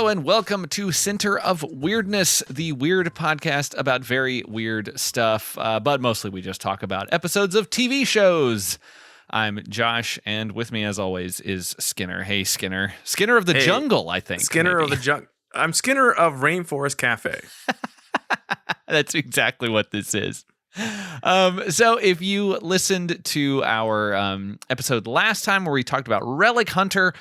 Hello and welcome to Center of Weirdness, the weird podcast about very weird stuff, but mostly we just talk about episodes of TV shows. I'm Josh, and with me, as always, is Skinner. Hey, Skinner. Skinner of the Jungle, I think. Skinner of the Jungle. I'm Skinner of Rainforest Cafe. That's exactly what this is. So if you listened to our episode last time where we talked about Relic Hunter,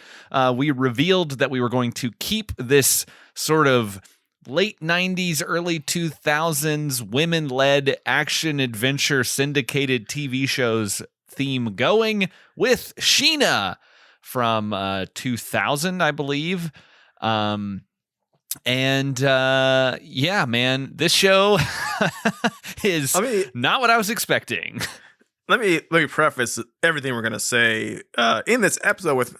we revealed that we were going to keep this sort of late 90s, early 2000s women-led action-adventure syndicated TV shows theme going with Sheena from 2000, I believe. Yeah, man, this show is not what I was expecting. Let me preface everything we're gonna say in this episode with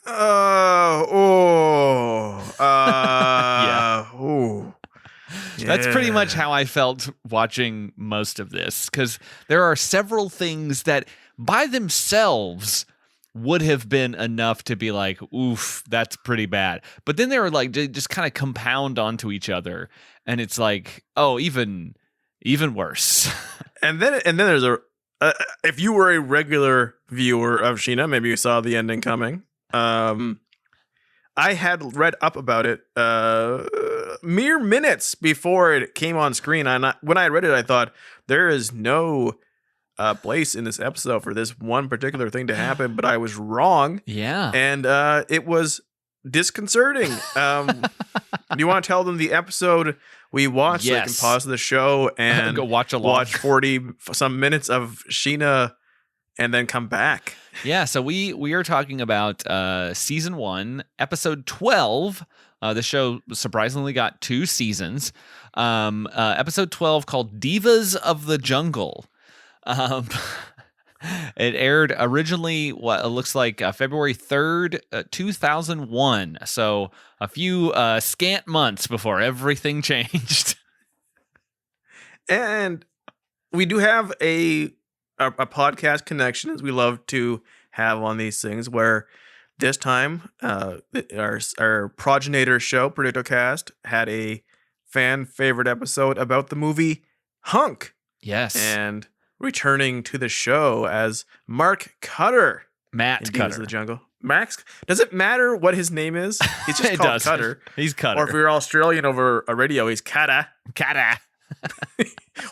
That's pretty much how I felt watching most of this, because there are several things that by themselves would have been enough to be like, oof, that's pretty bad. But then they were like, they just kind of compound onto each other, and it's like, oh, even worse. and then there's if you were a regular viewer of Sheena, maybe you saw the ending coming. I had read up about it mere minutes before it came on screen. And when I read it, I thought there is no place in this episode for this one particular thing to happen, but I was wrong. Yeah. And it was disconcerting. Do you want to tell them the episode we watched? Yes. So they can pause the show and go watch 40 some minutes of Sheena and then come back. Yeah, so we are talking about season 1, episode 12. The show surprisingly got 2 seasons. Episode 12 called Divas of the Jungle. It aired originally, what it looks like February 3rd, 2001. So a few scant months before everything changed. And we do have a podcast connection, as we love to have on these things, where this time our progenitor show, PredictoCast, had a fan favorite episode about the movie Hunk. Yes. And returning to the show as Mark Cutter. Matt Cutter. Divas of the Jungle. Max? Does it matter what his name is? He's just called Cutter. He's Cutter. Or if you're Australian over a radio, he's Kata. Kata.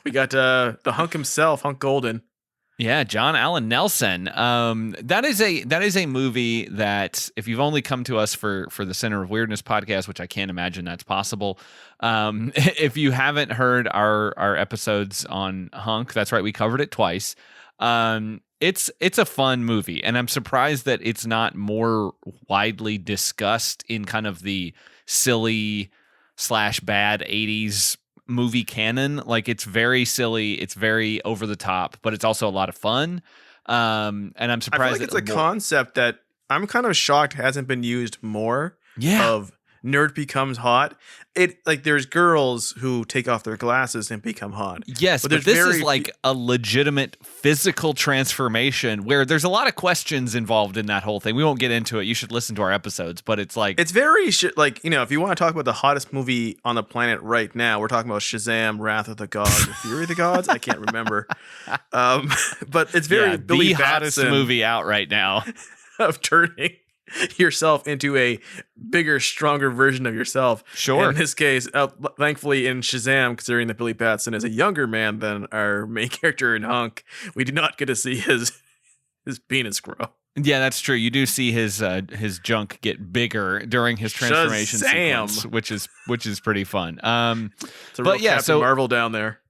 We got the Hunk himself, Hunk Golden. Yeah, John Allen Nelson. That is a movie that, if you've only come to us for the Center of Weirdness podcast, which I can't imagine that's possible, if you haven't heard our episodes on Hunk, that's right, we covered it twice. It's a fun movie, and I'm surprised that it's not more widely discussed in kind of the silly / bad 80s movie canon. Like, it's very silly, it's very over the top, but it's also a lot of fun. And I'm surprised I feel like it's a concept that I'm kind of shocked hasn't been used more. Yeah. Of nerd becomes hot. It, like, there's girls who take off their glasses and become hot. Yes, but this is like a legitimate physical transformation where there's a lot of questions involved in that whole thing. We won't get into it. You should listen to our episodes, but it's like, it's very like, you know, if you want to talk about the hottest movie on the planet right now, we're talking about Shazam, Wrath of the Gods, or Fury of the Gods. I can't remember. But it's very Billy the hottest Batson movie out right now of turning yourself into a bigger, stronger version of yourself. Sure. In this case, thankfully in Shazam, considering that Billy Batson is a younger man than our main character in Hunk, we do not get to see his penis grow. Yeah, that's true. You do see his junk get bigger during his transformation Shazam. sequence, which is pretty fun. It's a real Captain Marvel down there.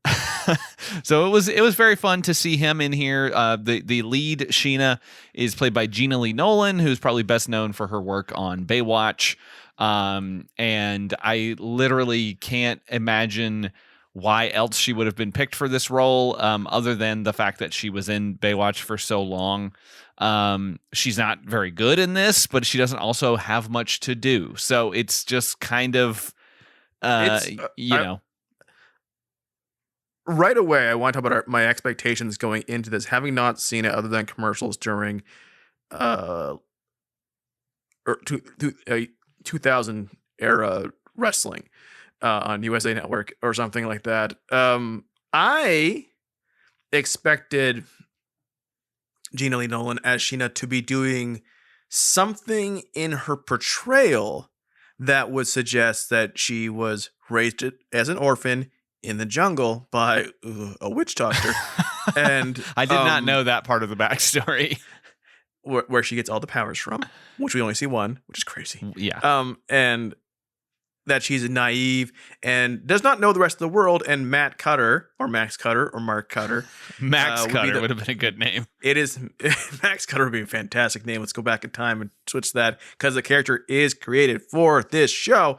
So it was very fun to see him in here. The lead, Sheena, is played by Gena Lee Nolin, who's probably best known for her work on Baywatch. And I literally can't imagine why else she would have been picked for this role, other than the fact that she was in Baywatch for so long. She's not very good in this, but she doesn't also have much to do. So it's just kind of, you know. Right away, I want to talk about my expectations going into this, having not seen it other than commercials during 2000 era wrestling on USA Network or something like that. I expected Gena Lee Nolin as Sheena to be doing something in her portrayal that would suggest that she was raised as an orphan in the jungle by a witch doctor. And I did not know that part of the backstory. Where she gets all the powers from, which we only see one, which is crazy. Yeah. And that she's naive and does not know the rest of the world. And Matt Cutter or Max Cutter or Mark Cutter. Max Cutter would have been a good name. It is. Max Cutter would be a fantastic name. Let's go back in time and switch that, because the character is created for this show.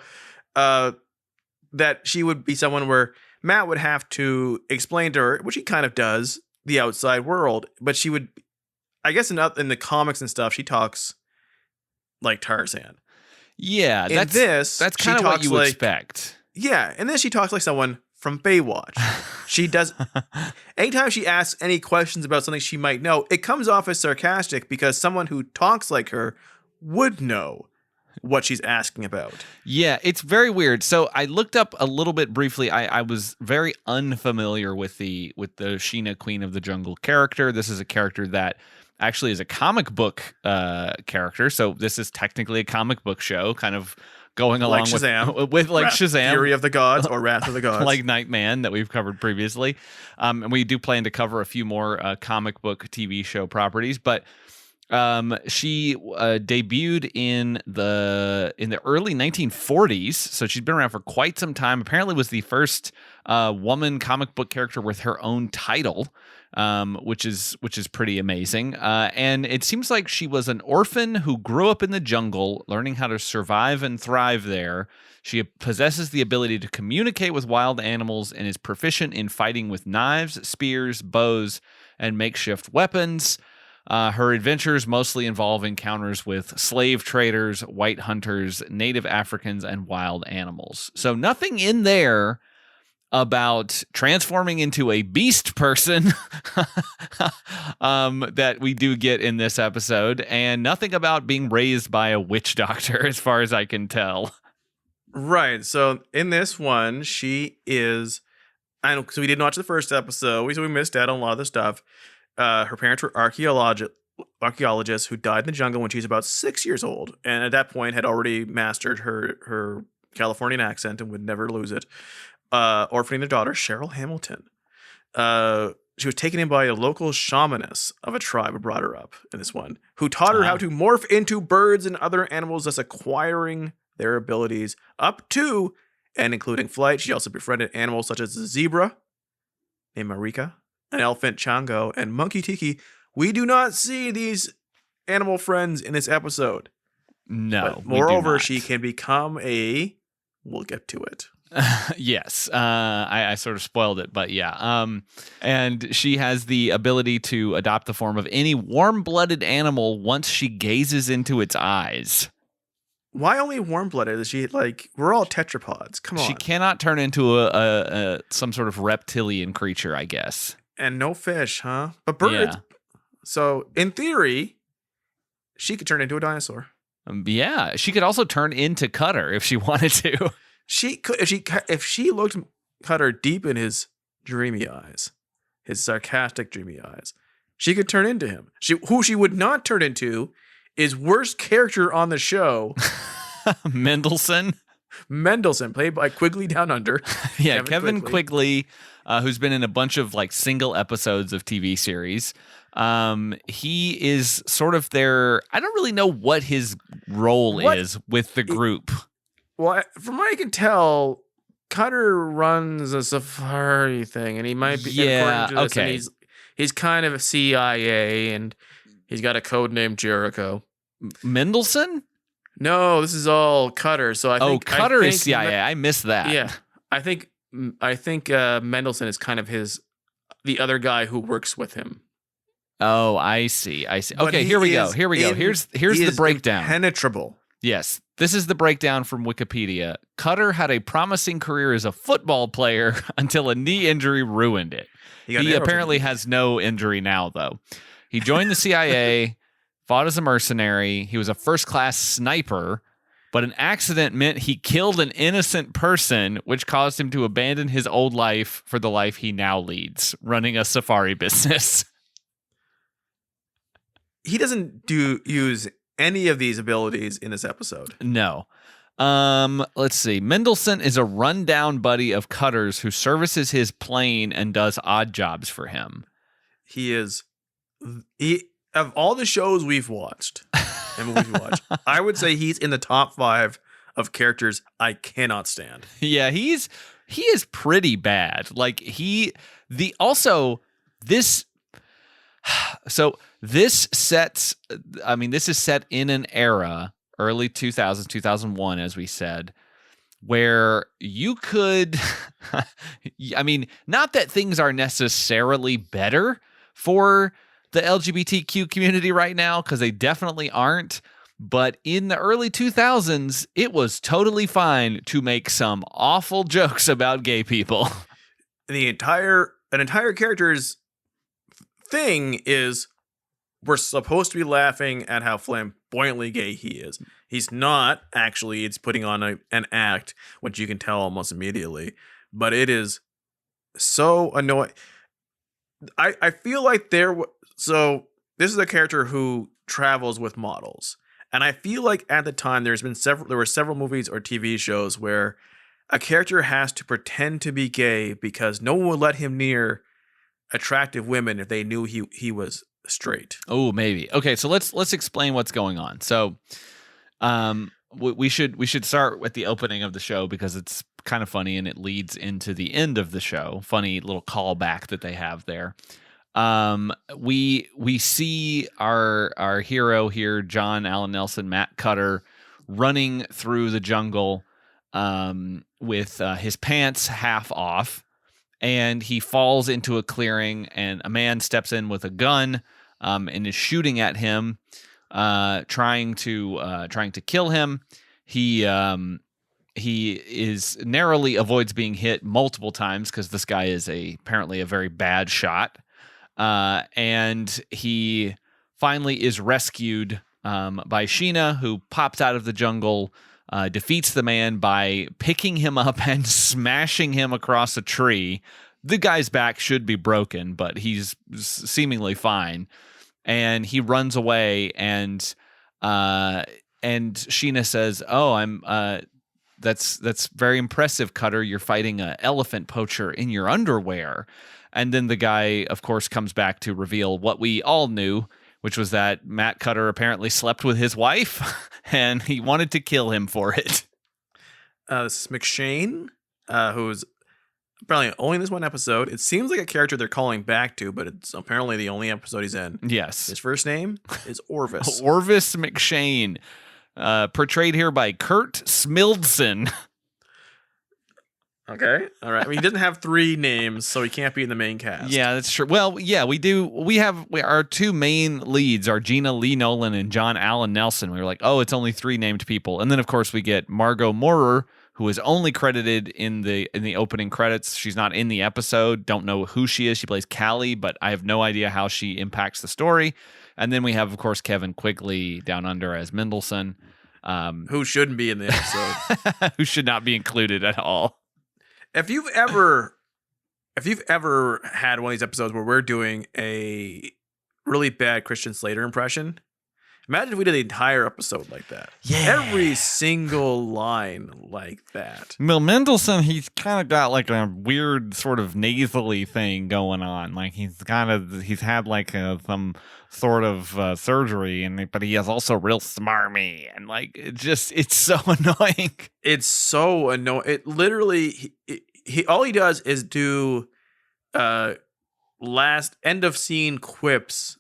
That she would be someone where Matt would have to explain to her, which he kind of does, the outside world. But she would, I guess in the comics and stuff, she talks like Tarzan. Yeah, that's kind of what you expect. Yeah, and then she talks like someone from Baywatch. She does. Anytime she asks any questions about something she might know, it comes off as sarcastic, because someone who talks like her would know what she's asking about. Yeah, it's very weird. So I looked up a little bit briefly. I was very unfamiliar with the Sheena Queen of the Jungle character. This is a character that actually is a comic book character. So this is technically a comic book show, kind of going along like Shazam. with like Shazam, Fury of the Gods, or Wrath of the Gods, like Nightman that we've covered previously. And we do plan to cover a few more comic book TV show properties, but she debuted in the early 1940s, so she's been around for quite some time. Apparently was the first woman comic book character with her own title, which is pretty amazing. And it seems like she was an orphan who grew up in the jungle, learning how to survive and thrive there. She possesses the ability to communicate with wild animals and is proficient in fighting with knives, spears, bows, and makeshift weapons. Her adventures mostly involve encounters with slave traders, white hunters, native Africans, and wild animals. So nothing in there about transforming into a beast person that we do get in this episode, and nothing about being raised by a witch doctor, as far as I can tell. Right. So in this one, she is. I know, so we didn't watch the first episode, so we missed out on a lot of the stuff. Her parents were archaeologists who died in the jungle when she was about 6 years old, and at that point had already mastered her Californian accent and would never lose it. Orphaning their daughter, Cheryl Hamilton. She was taken in by a local shamaness of a tribe who brought her up in this one, who taught her how to morph into birds and other animals, thus acquiring their abilities up to and including flight. She also befriended animals such as the zebra, named Marika, an elephant Chango, and monkey Tiki. We do not see these animal friends in this episode. No. But moreover, she can become we'll get to it. Yes. I sort of spoiled it, but yeah. And she has the ability to adopt the form of any warm-blooded animal once she gazes into its eyes. Why only warm-blooded? Is she we're all tetrapods? Come on. She cannot turn into a some sort of reptilian creature, I guess. And no fish, huh? But birds. Yeah. So in theory, she could turn into a dinosaur. Yeah, she could also turn into Cutter if she wanted to. She could if she looked Cutter deep in his dreamy eyes, his sarcastic dreamy eyes. She could turn into him. Who she would not turn into is worst character on the show, Mendelsohn, played by Quigley Down Under. Yeah, Kevin Quigley, who's been in a bunch of single episodes of TV series. He is sort of their. I don't really know what his role is with the group. Well, from what I can tell, Cutter runs a safari thing, and he might be. Yeah, to this, okay. And he's kind of a CIA, and he's got a code named Jericho. Mendelsohn? No, this is all Cutter. So I think Cutter is CIA. I missed that. Yeah, I think Mendelsohn is kind of the other guy who works with him. Oh, I see. But okay, here we go. Here's the breakdown. Impenetrable. Yes, this is the breakdown from Wikipedia. Cutter had a promising career as a football player until a knee injury ruined it. He apparently has no injury now, though. He joined the CIA, fought as a mercenary. He was a first-class sniper but an accident meant he killed an innocent person, which caused him to abandon his old life for the life he now leads, running a safari business. He doesn't use any of these abilities in this episode. No. Let's see. Mendelsohn is a rundown buddy of Cutter's who services his plane and does odd jobs for him. He of all the shows we've watched and movies we watched, I would say he's in the top 5 of characters I cannot stand. Yeah, he is pretty bad. Like this sets, I mean, this is set in an era, early 2000s, 2001, as we said, where you could, I mean, not that things are necessarily better for the LGBTQ community right now, because they definitely aren't. But in the early 2000s, it was totally fine to make some awful jokes about gay people. An entire character's thing is we're supposed to be laughing at how flamboyantly gay he is. He's not actually. It's putting on an act, which you can tell almost immediately. But it is so annoying. I feel like so this is a character who travels with models. And I feel like at the time there were several movies or TV shows where a character has to pretend to be gay because no one would let him near attractive women if they knew he was straight. Oh, maybe. Okay, so let's explain what's going on. So we should start with the opening of the show because it's kind of funny and it leads into the end of the show. Funny little callback that they have there. We see our hero here, John Allen Nelson, Matt Cutter, running through the jungle with his pants half off, and he falls into a clearing, and a man steps in with a gun and is shooting at him, trying to kill him. He is narrowly avoids being hit multiple times because this guy is apparently a very bad shot. And he finally is rescued by Sheena, who pops out of the jungle, defeats the man by picking him up and smashing him across a tree. The guy's back should be broken, but he's seemingly fine. And he runs away, and Sheena says, "Oh, that's very impressive, Cutter. You're fighting an elephant poacher in your underwear." And then the guy, of course, comes back to reveal what we all knew, which was that Matt Cutter apparently slept with his wife, and he wanted to kill him for it. This is McShane, who's apparently only in this one episode. It seems like a character they're calling back to, but it's apparently the only episode he's in. Yes. His first name is Orvis. Orvis McShane, portrayed here by Kurt Smildson. Okay. All right. I mean, he doesn't have 3 names, so he can't be in the main cast. Yeah, that's true. Well, yeah, we do. Our 2 main leads are Gena Lee Nolin and John Allen Nelson. We were like, oh, it's only 3 named people. And then, of course, we get Margot Moorer, who is only credited in the opening credits. She's not in the episode. Don't know who she is. She plays Callie, but I have no idea how she impacts the story. And then we have, of course, Kevin Quigley down under as Mendelsohn. Who shouldn't be in the episode. Who should not be included at all. If you've ever had one of these episodes where we're doing a really bad Christian Slater impression, imagine if we did the entire episode like that. Yeah. Every single line like that. Well, Mendelsohn, he's kind of got like a weird sort of nasally thing going on. Like he's had like some sort of surgery, but he is also real smarmy, and like it's so annoying. It's so annoying. It literally he all he does is do last end of scene quips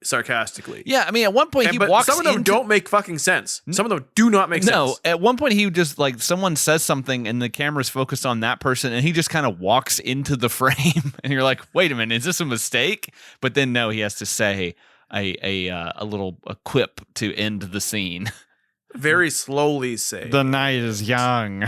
sarcastically. Yeah, I mean, at one point he walks. Some of them don't make fucking sense. Some of them do not make sense. No, at one point he just like someone says something and the camera's focused on that person, and he just kind of walks into the frame, and you're like, wait a minute, is this a mistake? But then no, he has to say a little quip to end the scene. Very slowly say, "The night is young."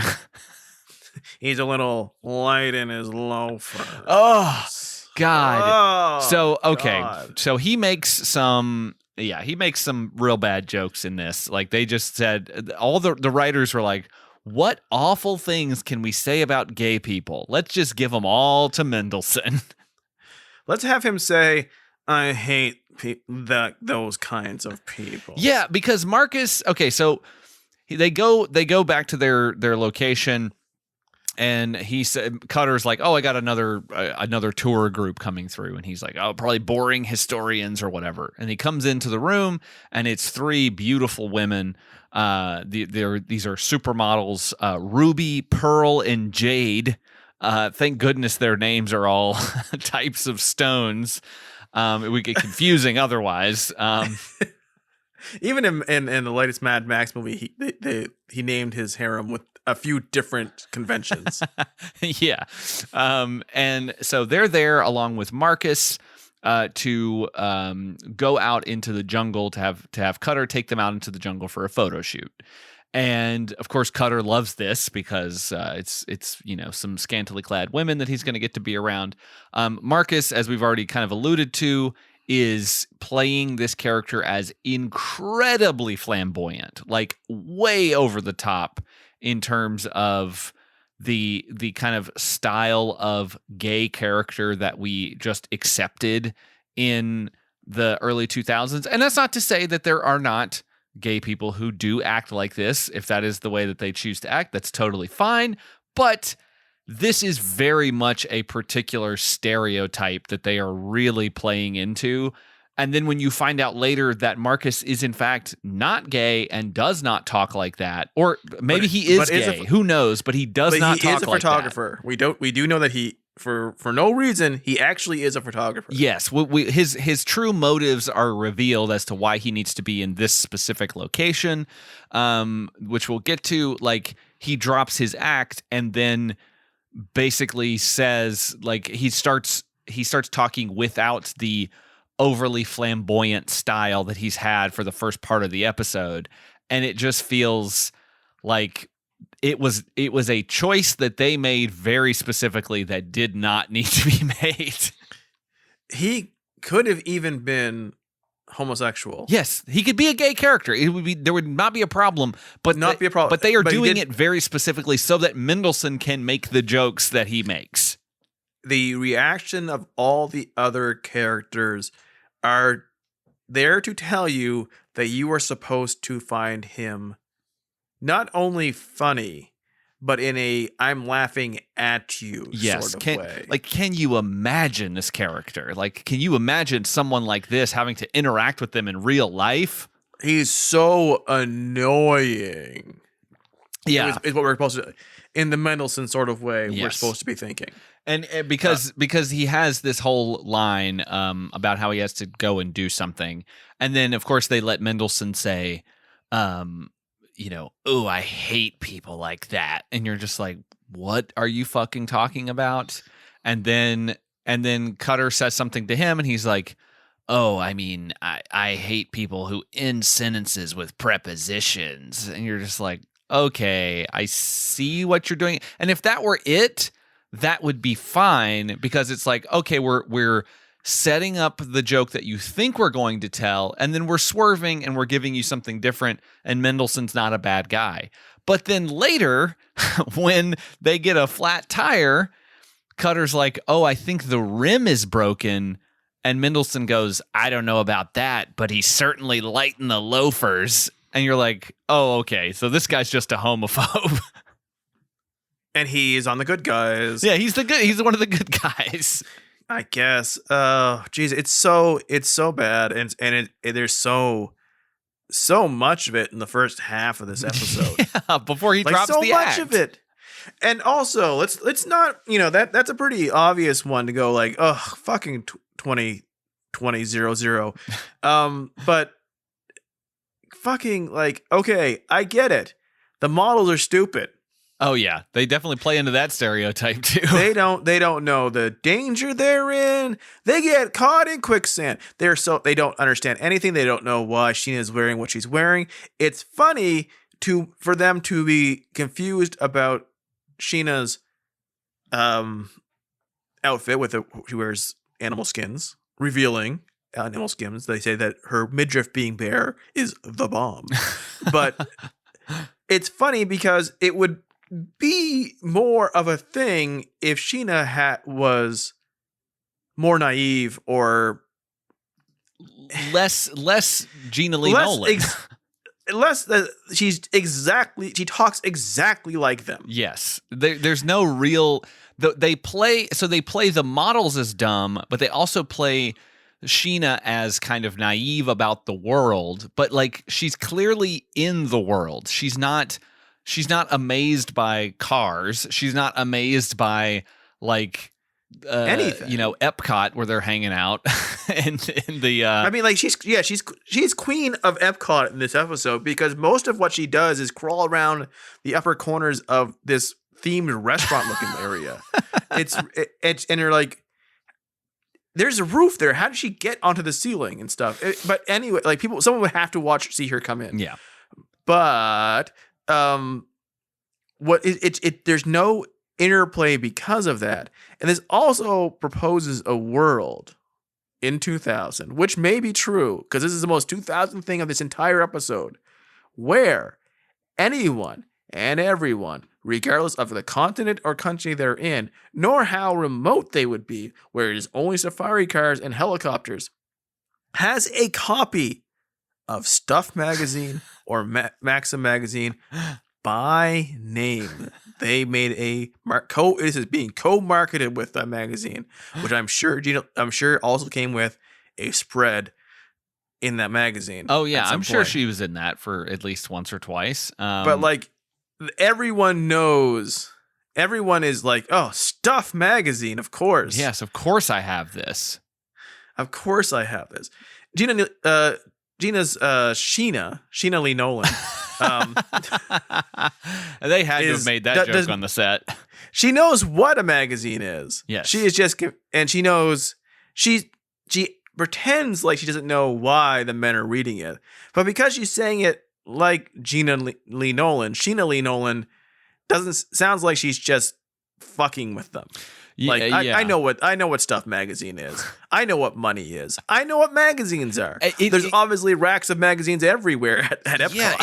He's a little light in his loafers. Oh God. Oh, so okay. God. So he makes some Yeah, he makes some real bad jokes in this. Like they just said, all the writers were like, what awful things can we say about gay people? Let's just give them all to Mendelsohn. Let's have him say, I hate those kinds of people. Yeah, because Marcus, okay, so they go back to their location, and he said, Cutter's like, oh, I got another tour group coming through, and he's like, oh, probably boring historians or whatever. And he comes into the room, and it's three beautiful women. These are supermodels, Ruby, Pearl, and Jade. Thank goodness their names are all types of stones. It would get confusing otherwise. Even in the latest Mad Max movie, he named his harem with a few different conventions. Yeah. And so they're there along with Marcus to go out into the jungle to have Cutter take them out into the jungle for a photo shoot. And of course, Cutter loves this because it's some scantily clad women that he's going to get to be around. Marcus, as we've already kind of alluded to, is playing this character as incredibly flamboyant, like way over the top in terms of the kind of style of gay character that we just accepted in the early 2000s. And that's not to say that there are not gay people who do act like this. If that is the way that they choose to act, that's totally fine. But this is very much a particular stereotype that they are really playing into. And then when you find out later that Marcus is in fact not gay and does not talk like that, or maybe he is gay, who knows? But he does not talk like that. He is a photographer. We do know that he, for no reason, he actually is a photographer. Yes, his true motives are revealed as to why he needs to be in this specific location, which we'll get to. Like, he drops his act and then basically says, like, he starts talking without the overly flamboyant style that he's had for the first part of the episode, and it just feels like it was a choice that they made very specifically that did not need to be made. He could have even been homosexual. Yes, he could be a gay character. There would not be a problem, but they are doing it very specifically so that Mendelsohn can make the jokes that he makes. The reaction of all the other characters are there to tell you that you are supposed to find him not only funny, but in a I'm laughing at you sort of way. Like, can you imagine this character? Like, can you imagine someone like this having to interact with them in real life? He's so annoying. Yeah. It's what we're supposed to, in the Mendelsohn sort of way, we're supposed to be thinking. And because he has this whole line about how he has to go and do something. And then, of course, they let Mendelsohn say, oh, I hate people like that. And you're just like, what are you fucking talking about? And then Cutter says something to him and he's like, oh, I mean, I hate people who end sentences with prepositions. And you're just like, okay, I see what you're doing. And if that were it, that would be fine, because it's like, okay, we're setting up the joke that you think we're going to tell, and then we're swerving and we're giving you something different, and Mendelsohn's not a bad guy. But then later, when they get a flat tire, Cutter's like, oh, I think the rim is broken. And Mendelsohn goes, I don't know about that, but he's certainly lighting the loafers. And you're like, oh, okay, so this guy's just a homophobe. And he's on the good guys. Yeah, he's one of the good guys, I guess. Geez, it's so bad, and there's so much of it in the first half of this episode. Yeah, before he drops so the much act. of it. And also, let's not, that's a pretty obvious one to go like, oh, fucking 2000. But fucking, like, okay, I get it. The models are stupid. Oh yeah, they definitely play into that stereotype too. They don't know the danger they're in. They get caught in quicksand. They don't understand anything. They don't know why Sheena is wearing what she's wearing. It's funny for them to be confused about Sheena's outfit she wears animal skins, revealing animal skins, they say that her midriff being bare is the bomb. But it's funny because it would be more of a thing if Sheena was more naive or less Gena Lee Nolin. She talks exactly like them. Yes. There's no real they play the models as dumb, but they also play Sheena as kind of naive about the world, but like she's clearly in the world. She's not amazed by cars. She's not amazed by like anything. Epcot where they're hanging out and the I mean, like she's queen of Epcot in this episode because most of what she does is crawl around the upper corners of this themed restaurant looking area. And you're like, there's a roof there. How did she get onto the ceiling and stuff? But anyway, like someone would have to see her come in. Yeah. But there's no interplay because of that. And this also proposes a world in 2000, which may be true because this is the most 2000 thing of this entire episode, where anyone and everyone, regardless of the continent or country they're in, nor how remote they would be, where it is only safari cars and helicopters, has a copy of Stuff magazine or Maxim magazine by name. They made this is being co-marketed with that magazine, which I'm sure also came with a spread in that magazine. Oh yeah, I'm sure she was in that for at least once or twice. But like everyone knows, everyone is like, oh, Stuff magazine, of course. Yes, of course I have this. Of course I have this. Gena's Sheena Lee Nolin. They had to have made that joke on the set. She knows what a magazine is. Yes. She is just, and she knows, she pretends like she doesn't know why the men are reading it. But because she's saying it like Sheena Lee Nolin sounds like she's just fucking with them. Like I know what Stuff magazine is. I know what money is. I know what magazines are. There's obviously racks of magazines everywhere at Epcot. Yeah,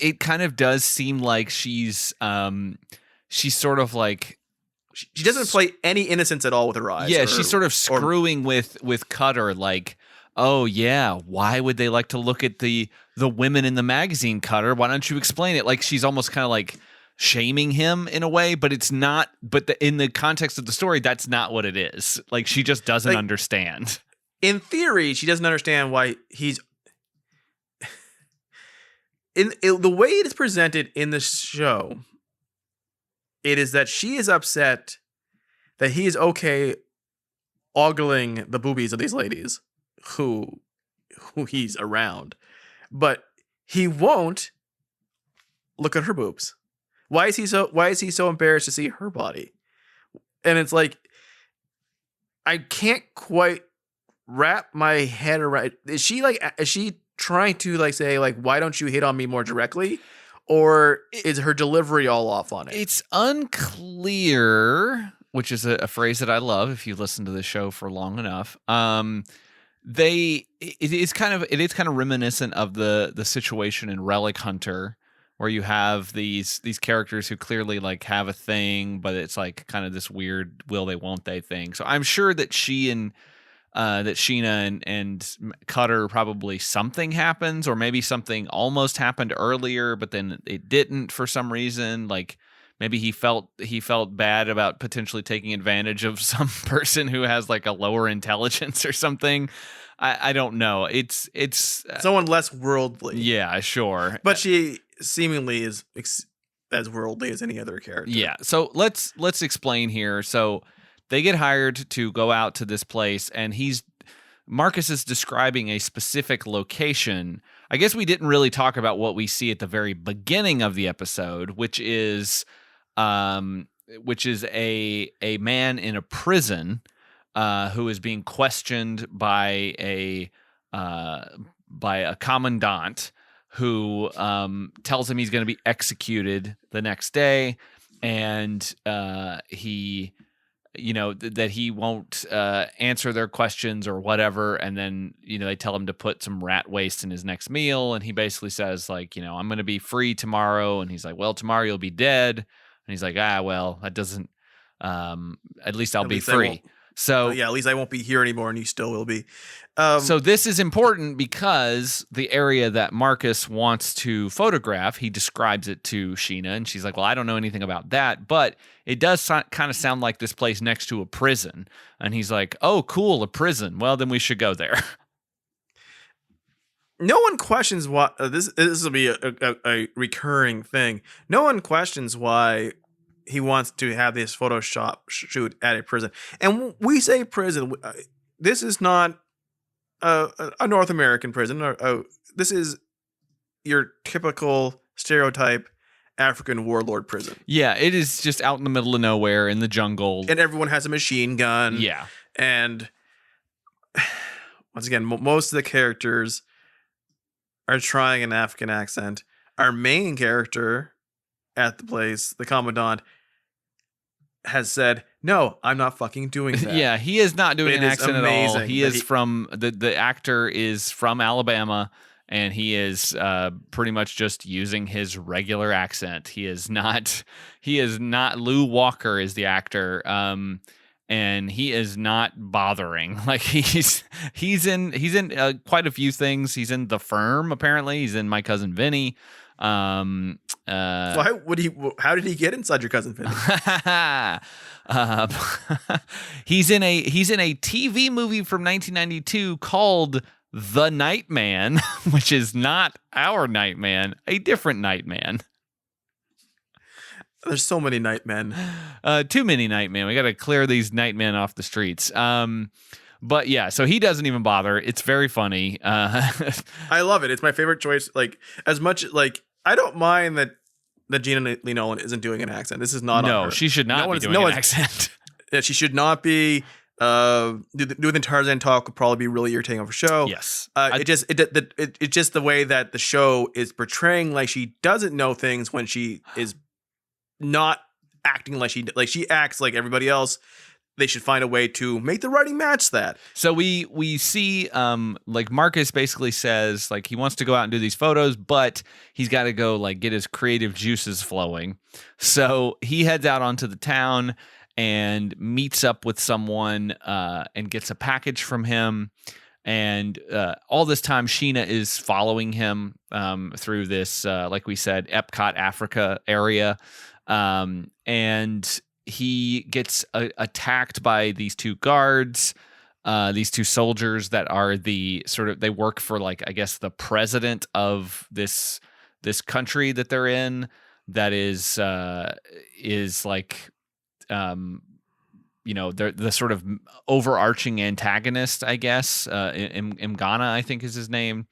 it kind of does seem like she's sort of like she doesn't play any innocence at all with her eyes. Yeah, she's sort of screwing with Cutter like, oh yeah, why would they like to look at the women in the magazine, Cutter? Why don't you explain it? Like she's almost kind of like shaming him in a way, but it's not. But in the context of the story, that's not what it is. Like she just doesn't understand. In theory, she doesn't understand why he's. The way it is presented in the show, it is that she is upset that he is okay ogling the boobies of these ladies who he's around, but he won't look at her boobs. Why is he so embarrassed to see her body? And it's like, I can't quite wrap my head around. Is she trying to like say like, why don't you hit on me more directly? Or is her delivery all off on it? It's unclear, which is a phrase that I love if you listen to the show for long enough. It is kind of reminiscent of the situation in Relic Hunter, where you have these characters who clearly like have a thing, but it's like kind of this weird will they won't they thing. So I'm sure that Sheena and Cutter probably something happens, or maybe something almost happened earlier, but then it didn't for some reason. Like maybe he felt bad about potentially taking advantage of some person who has like a lower intelligence or something. I don't know. It's someone less worldly. Yeah, sure. But she seemingly is as worldly as any other character. Yeah. So let's explain here. So they get hired to go out to this place, and Marcus is describing a specific location. I guess we didn't really talk about what we see at the very beginning of the episode, which is a man in a prison who is being questioned by a commandant who tells him he's going to be executed the next day, and he that he won't answer their questions or whatever. And then, they tell him to put some rat waste in his next meal. And he basically says, like, I'm going to be free tomorrow. And he's like, well, tomorrow you'll be dead. And he's like, well, that doesn't, at least I'll be free. So at least I won't be here anymore, and you still will be. So this is important because the area that Marcus wants to photograph, he describes it to Sheena, and she's like, well, I don't know anything about that, but it does kind of sound like this place next to a prison. And he's like, oh, cool, a prison. Well, then we should go there. No one questions why this will be a recurring thing. No one questions why he wants to have this Photoshop shoot at a prison. And we say prison. This is not a North American prison. This is your typical stereotype African warlord prison. Yeah, it is just out in the middle of nowhere in the jungle. And everyone has a machine gun. Yeah. And once again, most of the characters are trying an African accent. Our main character at the place, the Commandant, has said, no, I'm not fucking doing that. Yeah, he is not doing an accent at all. He is from, the actor is from Alabama, and he is pretty much just using his regular accent. He is not, Lou Walker is the actor, and he is not bothering. Like he's in quite a few things. He's in The Firm, apparently. He's in My Cousin Vinny. Why would he? How did he get inside Your Cousin Vinny? He's in a TV movie from 1992 called The Nightman, which is not our Nightman, a different Nightman. There's so many Nightmen. Too many Nightmen. We got to clear these Nightmen off the streets. But yeah, so he doesn't even bother. It's very funny. I love it. It's my favorite choice. Like, as much like I don't mind that Gena Lee Nolin isn't doing an accent. This is not on her. No, she should not be doing an accent. Yeah, she should not be. Doing the Tarzan talk would probably be really irritating of a show. Yes, it's just the way that the show is portraying like she doesn't know things when she is not acting like she acts like everybody else. They should find a way to make the writing match that. So we see like Marcus basically says like he wants to go out and do these photos, but he's got to go like get his creative juices flowing. So he heads out onto the town and meets up with someone and gets a package from him. And all this time, Sheena is following him through this, like we said, Epcot, Africa area. And he gets attacked by these two guards, these two soldiers that are the sort of, they work for like, I guess, the president of this country that they're in. That is like, they're the sort of overarching antagonist, I guess. Ghana, I think is his name.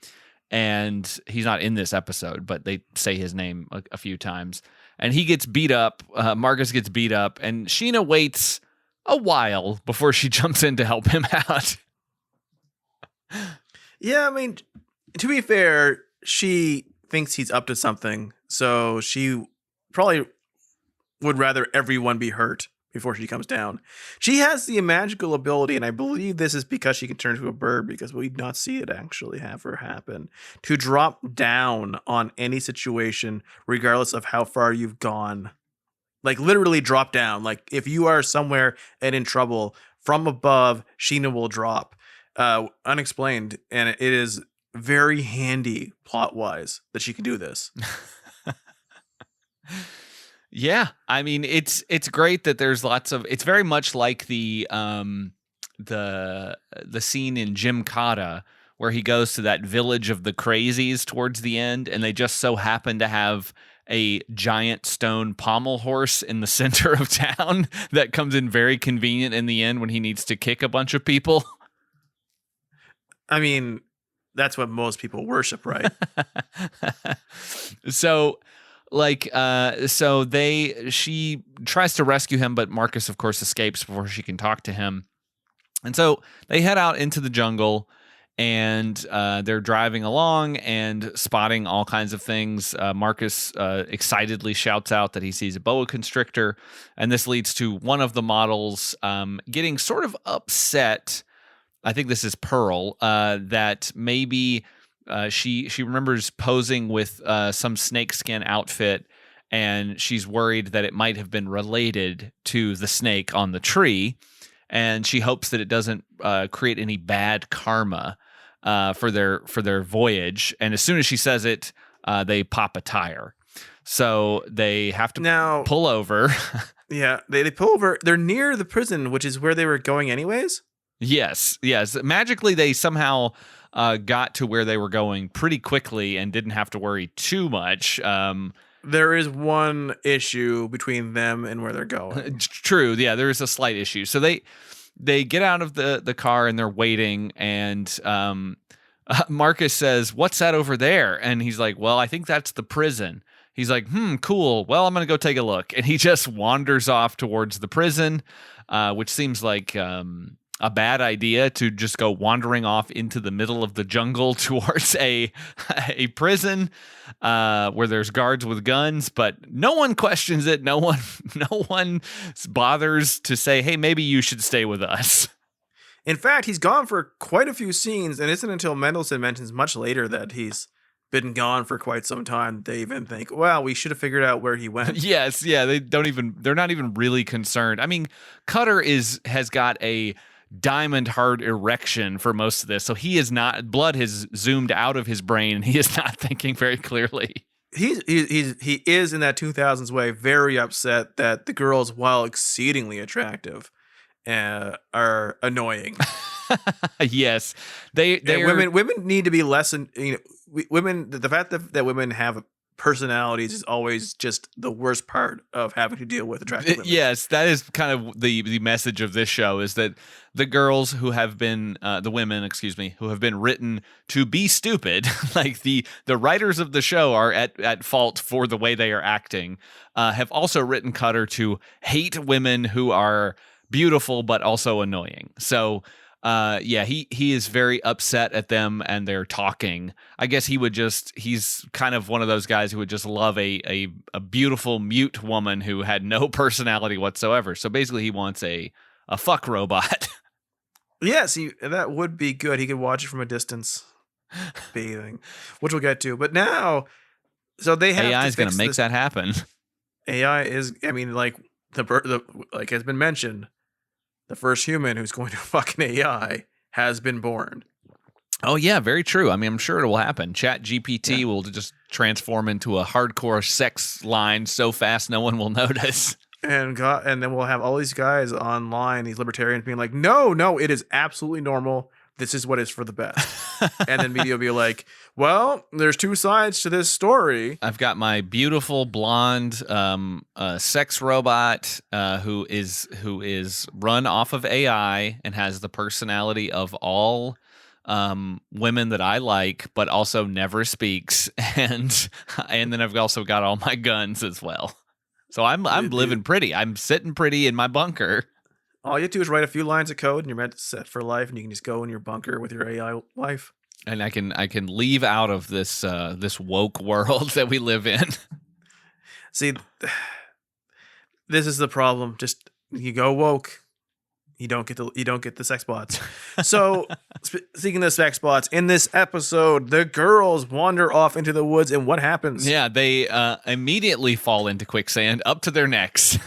And he's not in this episode, but they say his name a few times. And he gets beat up. Marcus gets beat up. And Sheena waits a while before she jumps in to help him out. Yeah, I mean, to be fair, she thinks he's up to something. So she probably would rather everyone be hurt before she comes down. She has the magical ability, and I believe this is because she can turn into a bird, because we did not see it actually have her happen, to drop down on any situation, regardless of how far you've gone. Like, literally drop down. Like, if you are somewhere and in trouble, from above, Sheena will drop. Unexplained, and it is very handy, plot-wise, that she can do this. Yeah, I mean it's great that there's lots of. It's very much like the scene in Jim Cotta where he goes to that village of the crazies towards the end, and they just so happen to have a giant stone pommel horse in the center of town that comes in very convenient in the end when he needs to kick a bunch of people. I mean, that's what most people worship, right? So. Like, she tries to rescue him, but Marcus, of course, escapes before she can talk to him. And so they head out into the jungle, and they're driving along and spotting all kinds of things. Marcus excitedly shouts out that he sees a boa constrictor, and this leads to one of the models getting sort of upset. I think this is Pearl, that maybe she remembers posing with some snakeskin outfit, and she's worried that it might have been related to the snake on the tree, and she hopes that it doesn't create any bad karma for their voyage. And as soon as she says it, they pop a tire, so they have to pull over. Yeah, they pull over. They're near the prison, which is where they were going anyways. Yes. Magically, they somehow got to where they were going pretty quickly and didn't have to worry too much. There is one issue between them and where they're going. True. Yeah, there is a slight issue. So they get out of the car and they're waiting, and Marcus says, "What's that over there?" And he's like, "Well, I think that's the prison." He's like, cool. Well, I'm going to go take a look. And he just wanders off towards the prison, which seems like a bad idea, to just go wandering off into the middle of the jungle towards a prison where there's guards with guns, but no one questions it. No one bothers to say, "Hey, maybe you should stay with us." In fact, he's gone for quite a few scenes, and it isn't until Mendelsohn mentions much later that he's been gone for quite some time they even think, well, we should have figured out where he went. Yes, yeah, they're not even really concerned. I mean, Cutter has got a diamond hard erection for most of this, so he is not, blood has zoomed out of his brain and he is not thinking very clearly. He is in that 2000s way very upset that the girls, while exceedingly attractive, are annoying. Yes, they women need to be less. Women. The fact that women have personalities is always just the worst part of having to deal with attractive women. Yes, that is kind of the message of this show, is that the girls who have been the women, who have been written to be stupid, like the writers of the show are at fault for the way they are acting, have also written Cutter to hate women who are beautiful but also annoying. So he is upset at them and they're talking. I guess he's kind of one of those guys who would just love a beautiful mute woman who had no personality whatsoever. So basically he wants a fuck robot. Yes, that would be good. He could watch it from a distance, bathing, which we'll get to. But now, so they have AI is going to make that happen. AI is, I mean, like like has been mentioned, the first human who's going to fuck an AI has been born. Oh, yeah, very true. I mean, I'm sure it will happen. Chat GPT will just transform into a hardcore sex line so fast no one will notice. And then we'll have all these guys online, these libertarians being like, no, it is absolutely normal. This is what is for the best. And then media will be like, well, there's two sides to this story. I've got my beautiful blonde sex robot who is run off of AI and has the personality of all women that I like, but also never speaks. And then I've also got all my guns as well. So I'm living pretty. I'm sitting pretty in my bunker. All you have to do is write a few lines of code and you're meant to set for life, and you can just go in your bunker with your AI life. And I can leave out of this woke world that we live in. See, this is the problem. Just you go woke, you don't get the sex bots. So speaking of sex bots, in this episode, the girls wander off into the woods, and what happens? Yeah, they immediately fall into quicksand up to their necks.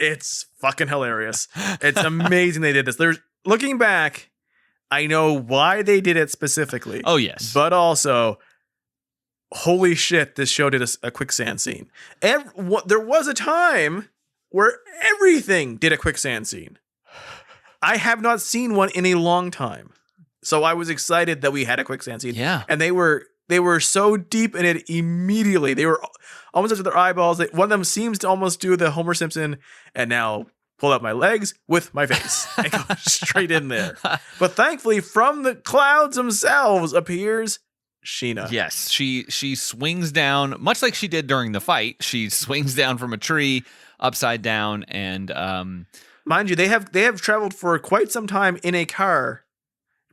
It's fucking hilarious. It's amazing they did this. Looking back, I know why they did it specifically. Oh, yes. But also, holy shit, this show did a quicksand scene. There was a time where everything did a quicksand scene. I have not seen one in a long time. So I was excited that we had a quicksand scene. Yeah. And they were so deep in it immediately. They were almost up to their eyeballs. One of them seems to almost do the Homer Simpson, and now pull out my legs with my face and go straight in there. But thankfully, from the clouds themselves appears Sheena. Yes, she swings down, much like she did during the fight. She swings down from a tree upside down, and mind you, they have traveled for quite some time in a car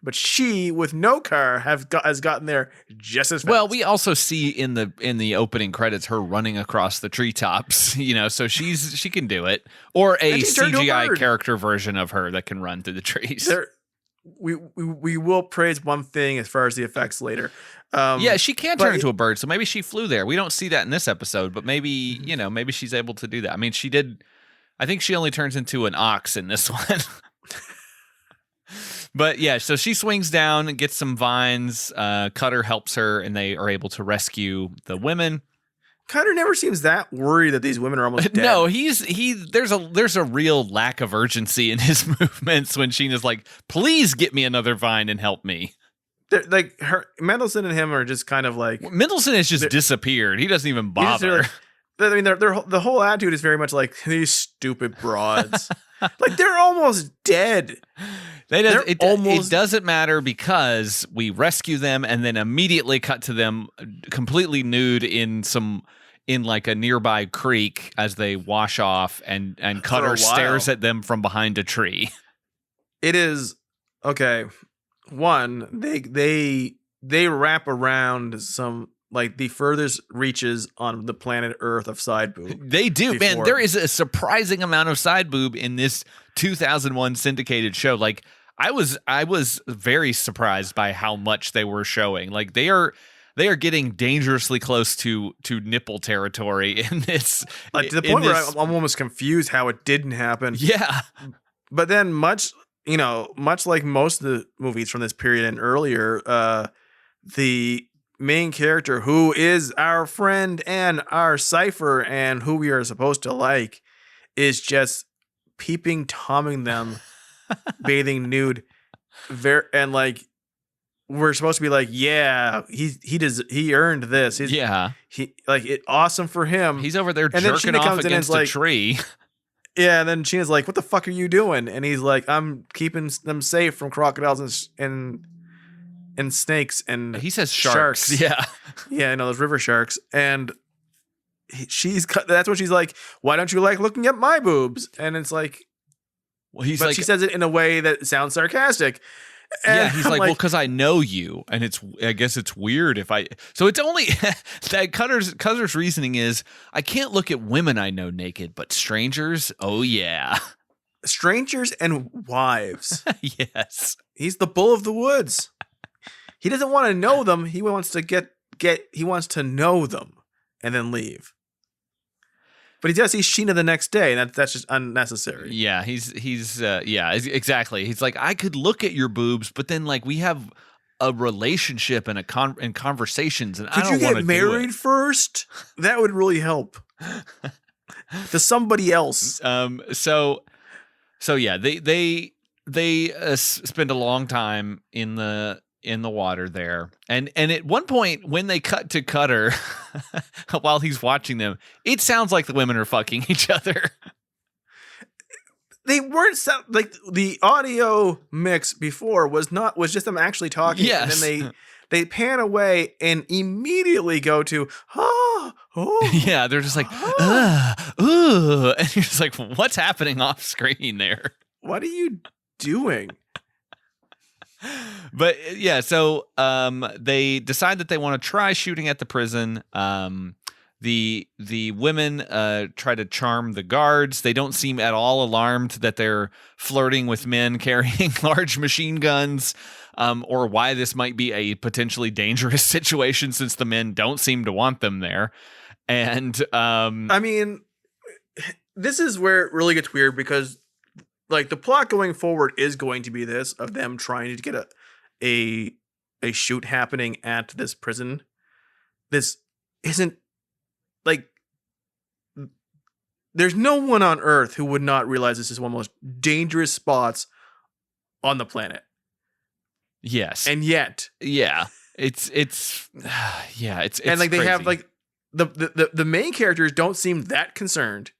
but she with no car has gotten there just as fast. Well, we also see in the opening credits her running across the treetops, so she can do it, or a CGI character version of her that can run through the trees. We will praise one thing as far as the effects later. She can turn into a bird, so maybe she flew there. We don't see that in this episode, but maybe maybe she's able to do that. I mean, she did. I think she only turns into an ox in this one. But yeah, so she swings down and gets some vines. Cutter helps her, and they are able to rescue the women. Cutter never seems that worried that these women are almost dead. No, there's a real lack of urgency in his movements when Sheena's like, "Please get me another vine and help me." Like Mendelsohn and him are just kind of like Mendelsohn has just disappeared. He doesn't even bother. I mean, the whole attitude is very much like these stupid broads. Like they're almost dead. It doesn't matter because we rescue them and then immediately cut to them completely nude in like a nearby creek as they wash off, and Cutter stares at them from behind a tree. It is okay. One, they wrap around some like the furthest reaches on the planet Earth of sideboob. They do, man. There is a surprising amount of sideboob in this 2001 syndicated show. Like I was very surprised by how much they were showing. Like they are getting dangerously close to nipple territory in this. Like to the point where I'm almost confused how it didn't happen. Yeah, but then much like most of the movies from this period and earlier, the main character, who is our friend and our cipher and who we are supposed to like, is just peeping tomming them bathing nude, and like we're supposed to be like, yeah, he earned this. Awesome for him. He's over there jerking off against a tree. Yeah, and then Sheena's like, what the fuck are you doing? And he's like, I'm keeping them safe from crocodiles and snakes and he says sharks. Yeah, I know those river sharks. And that's what she's like. Why don't you like looking at my boobs? And it's like, well, she says it in a way that sounds sarcastic. And he's like, well, because I know you, and I guess it's weird if I. So it's only that Cutter's reasoning is I can't look at women I know naked, but strangers, oh yeah, strangers and wives. Yes, he's the bull of the woods. He doesn't want to know them. He wants to he wants to know them and then leave. But he does see Sheena the next day, and that's just unnecessary. Yeah, he's exactly. He's like, I could look at your boobs, but then like we have a relationship and and conversations, and I don't want to do it. Could you get married first? That would really help. To somebody else. So yeah, they spend a long time in the water there, and at one point when they cut to Cutter while he's watching them, it sounds like the women are fucking each other. They weren't like the audio mix before was just them actually talking. Yes. And then they pan away and immediately go to yeah, they're just like ooh, and you're just like, what's happening off screen there? What are you doing? But yeah, so they decide that they want to try shooting at the prison. The women try to charm the guards. They don't seem at all alarmed that they're flirting with men carrying large machine guns, or why this might be a potentially dangerous situation since the men don't seem to want them there. And I mean, this is where it really gets weird because like the plot going forward is going to be this of them trying to get a shoot happening at this prison. This isn't like there's no one on Earth who would not realize this is one of the most dangerous spots on the planet. Yes. And yet, yeah, it's and like they crazy. have like the main characters don't seem that concerned.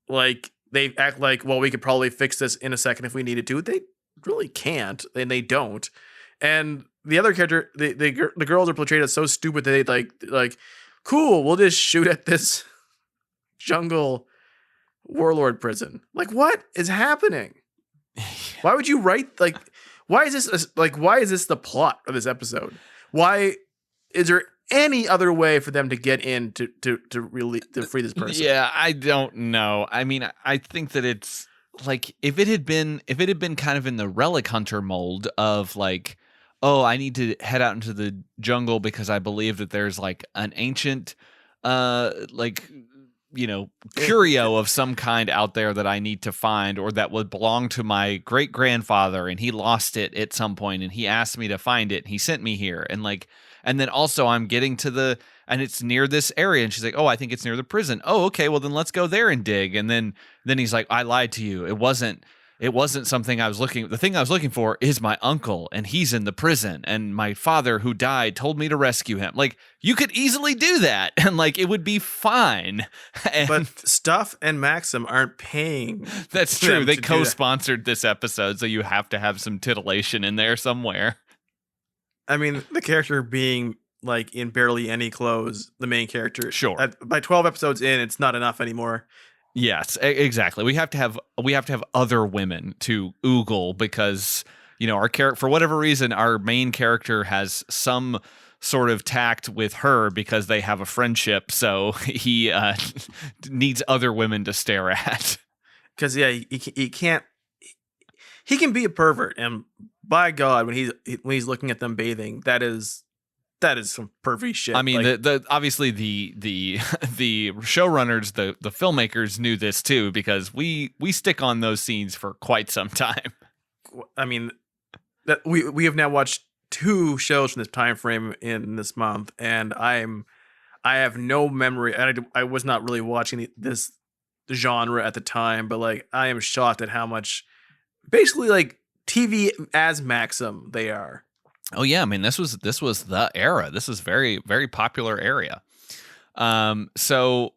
Like they act like, well, we could probably fix this in a second if we needed to. They really can't, and they don't. And the other character, the girls are portrayed as so stupid that they like, cool, we'll just shoot at this jungle warlord prison. Like, what is happening? Why would you write like? Why is this why is this the plot of this episode? Why is there any other way for them to get in to free this person? Yeah, I don't know. I mean, I think that it's like if it had been kind of in the Relic Hunter mold of like, oh, I need to head out into the jungle because I believe that there's like an ancient curio of some kind out there that I need to find, or that would belong to my great grandfather, and he lost it at some point, and he asked me to find it, and he sent me here, and then also I'm getting to and it's near this area, and she's like, oh, I think it's near the prison. Oh, okay, well then let's go there and dig. And then he's like, I lied to you. It wasn't something I was looking. The thing I was looking for is my uncle, and he's in the prison, and my father who died told me to rescue him. Like, you could easily do that, and like it would be fine. But Stuff and Maxim aren't paying. That's true. They co-sponsored this episode, so you have to have some titillation in there somewhere. I mean, the character being like in barely any clothes, the main character. Sure. By 12 episodes in, it's not enough anymore. Yes, exactly. We have to have other women to oogle because, our character, for whatever reason, our main character has some sort of tact with her because they have a friendship. So he needs other women to stare at. Because he can't. He can be a pervert, and by God, when he's looking at them bathing, that is some pervy shit. I mean, obviously the showrunners, the filmmakers knew this too, because we stick on those scenes for quite some time. I mean, that we have now watched 2 shows from this time frame in this month, and I have no memory. I was not really watching this genre at the time, but like I am shocked at how much basically like TV as Maxim they are. Oh yeah, I mean this was the era. This is very, very popular area. So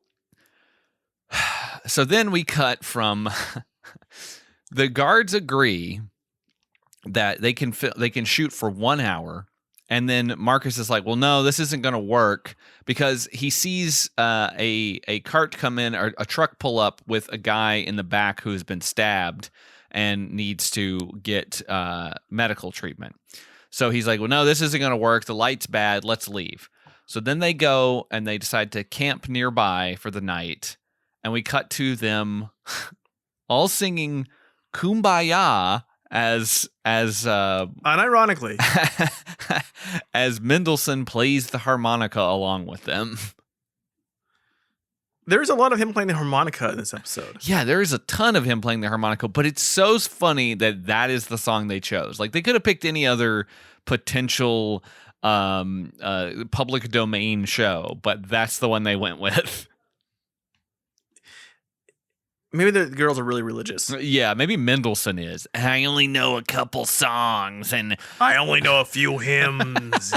then we cut from the guards agree that they can shoot for 1 hour, and then Marcus is like, well, no, this isn't going to work, because he sees a cart come in, or a truck pull up with a guy in the back who's been stabbed and needs to get medical treatment. So he's like, well, no, this isn't going to work. The light's bad. Let's leave. So then they go and they decide to camp nearby for the night. And we cut to them all singing Kumbaya as unironically as Mendelssohn plays the harmonica along with them. There's a lot of him playing the harmonica in this episode. Yeah, there is a ton of him playing the harmonica, but it's so funny that is the song they chose. Like, they could have picked any other potential public domain show, but that's the one they went with. Maybe the girls are really religious. Yeah, maybe Mendelssohn is. I only know a couple songs, and I only know a few hymns.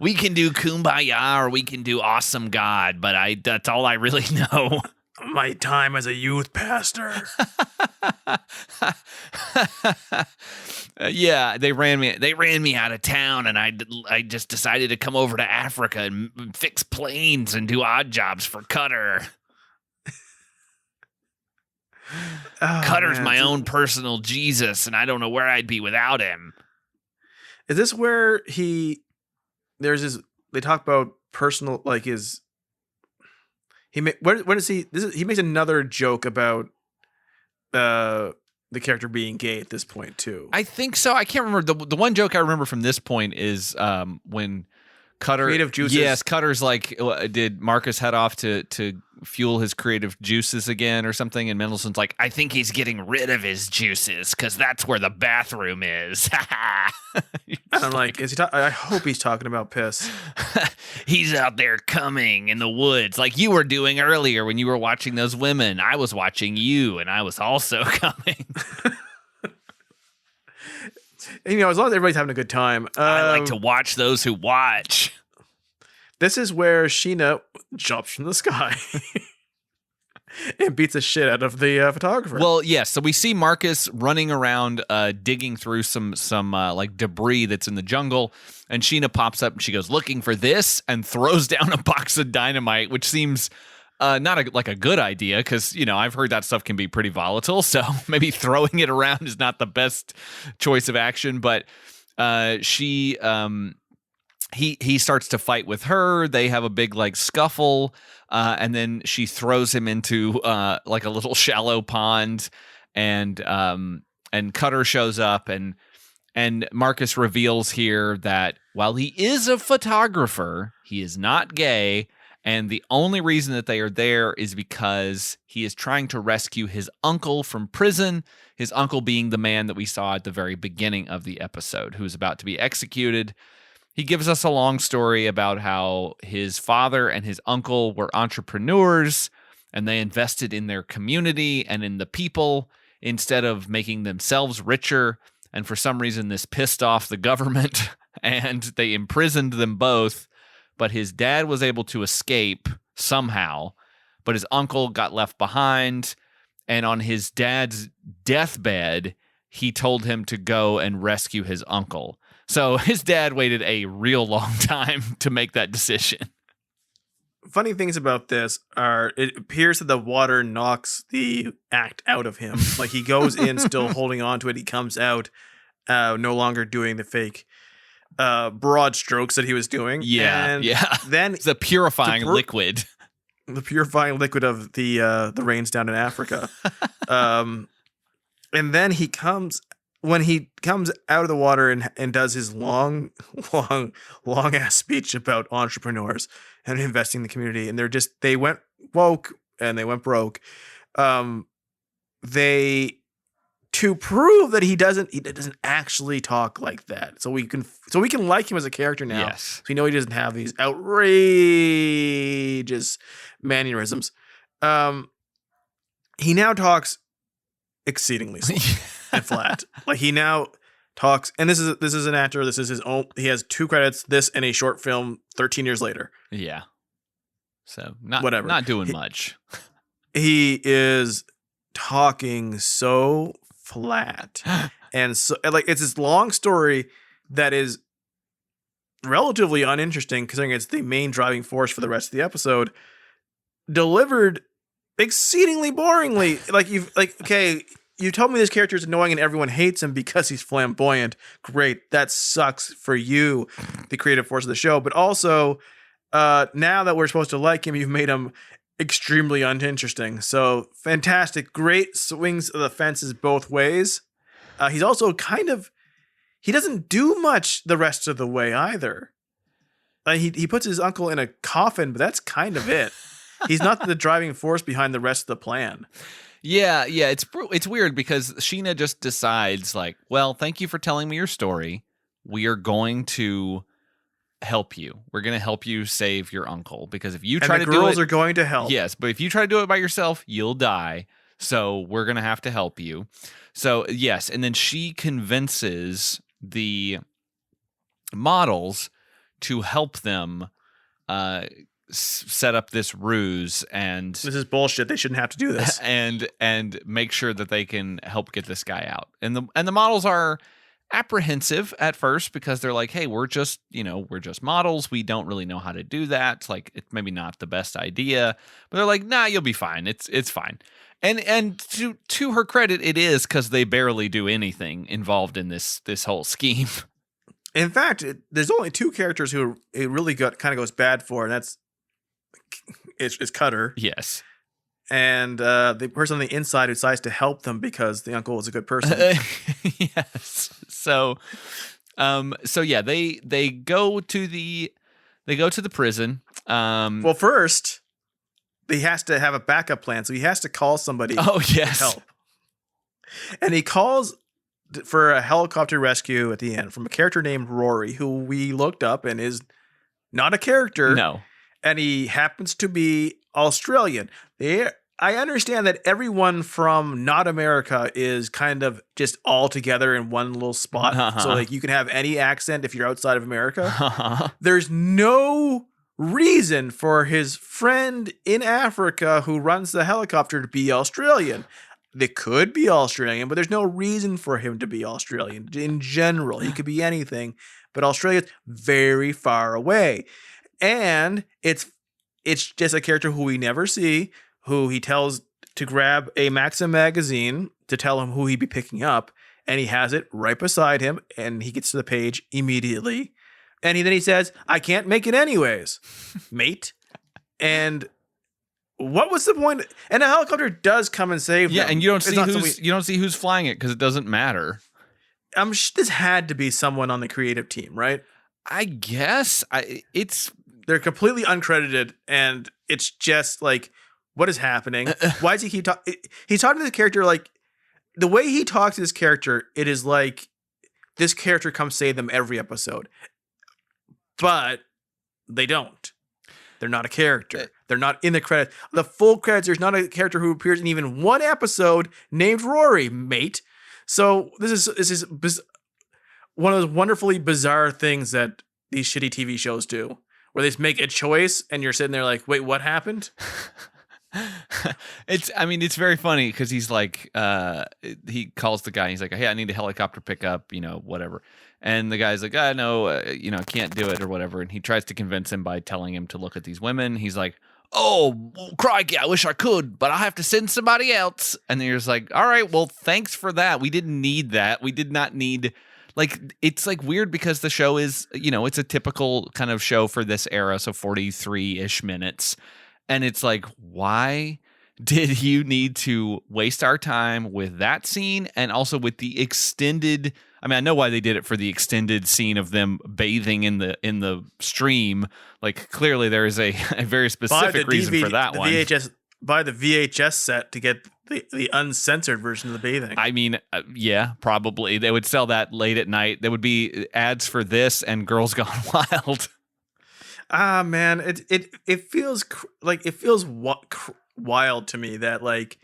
We can do Kumbaya, or we can do Awesome God, but that's all I really know. My time as a youth pastor. Yeah, they ran me out of town, and I just decided to come over to Africa and fix planes and do odd jobs for Cutter. Oh, Cutter's my own personal Jesus, and I don't know where I'd be without him. Is this where they talk about personal, like he makes another joke about the character being gay at this point too. I think so. I can't remember. The one joke I remember from this point is when Cutter, creative juices. Yes, Cutter's like, did Marcus head off to fuel his creative juices again or something? And Mendelssohn's like, I think he's getting rid of his juices because that's where the bathroom is. And I'm like, I hope he's talking about piss. He's out there coming in the woods like you were doing earlier when you were watching those women. I was watching you, and I was also coming. And, as long as everybody's having a good time. I like to watch those who watch. This is where Sheena jumps from the sky and beats the shit out of the photographer. Well, yes. So we see Marcus running around, digging through some like debris that's in the jungle, and Sheena pops up and she goes, looking for this, and throws down a box of dynamite, which seems Not like a good idea because, I've heard that stuff can be pretty volatile. So maybe throwing it around is not the best choice of action. But he starts to fight with her. They have a big scuffle. And then she throws him into like a little shallow pond, and Cutter shows up, and Marcus reveals here that while he is a photographer, he is not gay, and the only reason that they are there is because he is trying to rescue his uncle from prison, his uncle being the man that we saw at the very beginning of the episode, who is about to be executed. He gives us a long story about how his father and his uncle were entrepreneurs, and they invested in their community and in the people instead of making themselves richer. And for some reason, this pissed off the government, and they imprisoned them both. But his dad was able to escape somehow, but his uncle got left behind. And on his dad's deathbed, he told him to go and rescue his uncle. So his dad waited a real long time to make that decision. Funny things about this are it appears that the water knocks the act out of him. Like he goes in still holding on to it. He comes out no longer doing the fake broad strokes that he was doing. Yeah. Then it's a purifying liquid. The purifying liquid of the rains down in Africa. And then when he comes out of the water and does his long ass speech about entrepreneurs and investing in the community, and they went woke and they went broke. To prove that he doesn't actually talk like that. So we can like him as a character now. Yes. So we know he doesn't have these outrageous mannerisms. He now talks exceedingly slow and flat. Like he now talks, and this is an actor. This is his own. He has 2 credits. This and a short film 13 years later. Yeah. So not doing much. He is talking so flat, and so it's this long story that is relatively uninteresting considering it's the main driving force for the rest of the episode, delivered exceedingly boringly. You told me this character is annoying and everyone hates him because he's flamboyant. Great, that sucks for you, the creative force of the show. But also, now that we're supposed to like him, you've made him extremely uninteresting. So fantastic, great swings of the fences both ways. He's also he doesn't do much the rest of the way either. He puts his uncle in a coffin, but that's kind of it. He's not the driving force behind the rest of the plan. Yeah, it's weird because Sheena just decides well, thank you for telling me your story. We are going to help you. We're going to help you save your uncle because if you try to do it, the girls are going to help. Yes, but if you try to do it by yourself, you'll die. So we're going to have to help you. So yes, and then she convinces the models to help them set up this ruse, and this is bullshit. They shouldn't have to do this. And make sure that they can help get this guy out. And the models are apprehensive at first because they're like, hey, we're just models. We don't really know how to do that. It's maybe not the best idea. But they're like, nah, you'll be fine. It's fine. And to her credit, it is because they barely do anything involved in this whole scheme. In fact, there's only 2 characters who it really kind of goes bad for, and that's it's Cutter. Yes. And the person on the inside who decides to help them because the uncle was a good person. Yes. So yeah, they go to the prison. Well, first he has to have a backup plan, so he has to call somebody. Oh yes. To help. And he calls for a helicopter rescue at the end from a character named Rory, who we looked up and is not a character. No. And he happens to be Australian. I understand that everyone from not America is kind of just all together in one little spot. Uh-huh. So you can have any accent if you're outside of America. Uh-huh. There's no reason for his friend in Africa who runs the helicopter to be Australian. They could be Australian, but there's no reason for him to be Australian. In general, he could be anything, but Australia's very far away. And it's it's just a character who we never see, who he tells to grab a Maxim magazine to tell him who he'd be picking up, and he has it right beside him, and he gets to the page immediately, and then he says, "I can't make it anyways, mate." And what was the point? And a helicopter does come and save them. Yeah, and you don't see who's flying it because it doesn't matter. This had to be someone on the creative team, right? I guess they're completely uncredited, and it's just like, what is happening? Why does he keep talking? He's talking to the character like the way he talks to this character. It is like this character comes save them every episode, but they don't. They're not a character. They're not in the credits. The full credits, there's not a character who appears in even one episode named Rory, mate. So this is one of those wonderfully bizarre things that these shitty TV shows do, where they just make a choice and you're sitting there like, wait, what happened? It's very funny because he's like, he calls the guy. He's like, hey, I need a helicopter pickup, whatever. And the guy's like, I know, I can't do it or whatever. And he tries to convince him by telling him to look at these women. He's like, oh, crikey, I wish I could, but I have to send somebody else. And then you're just like, all right, well, thanks for that. We didn't need that. We did not need, like, it's like weird because the show is, it's a typical kind of show for this era. So 43-ish minutes. And it's like, why did you need to waste our time with that scene and also with the extended? I mean, I know why they did it for the extended scene of them bathing in the stream. Like, clearly there is a very specific reason for that one. Buy the VHS set to get the uncensored version of the bathing. I mean, yeah, probably. They would sell that late at night. There would be ads for this and Girls Gone Wild. Ah, man, it feels wild to me that like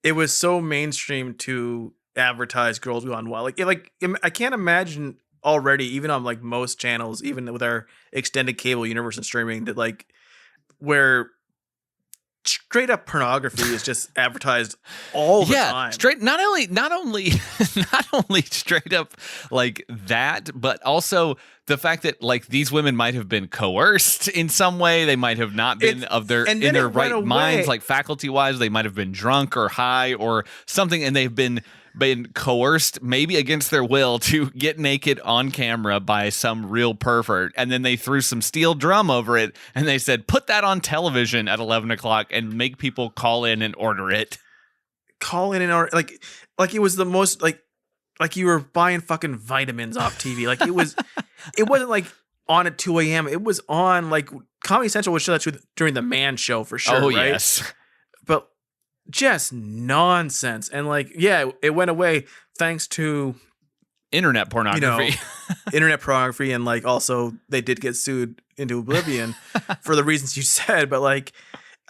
it was so mainstream to advertise Girls Gone Wild. I can't imagine already, even on like most channels, even with our extended cable universe and streaming, that like where straight up pornography is just advertised all the time. Not only straight up like that, but also the fact that like these women might have been coerced in some way. They might have not been in their right minds, like faculty wise. They might have been drunk or high or something, and they've been coerced, maybe against their will, to get naked on camera by some real pervert. And then they threw some steel drum over it and they said, put that on television at 11 o'clock and make people call in and order it. Like it was the most like you were buying fucking vitamins off TV. Like it wasn't like on at 2 a.m. It was on like Comedy Central would show that during the Man Show for sure. Oh, right? Yes. But just nonsense. And like, yeah, it went away thanks to internet pornography. Internet pornography, and like also they did get sued into oblivion for the reasons you said. But like,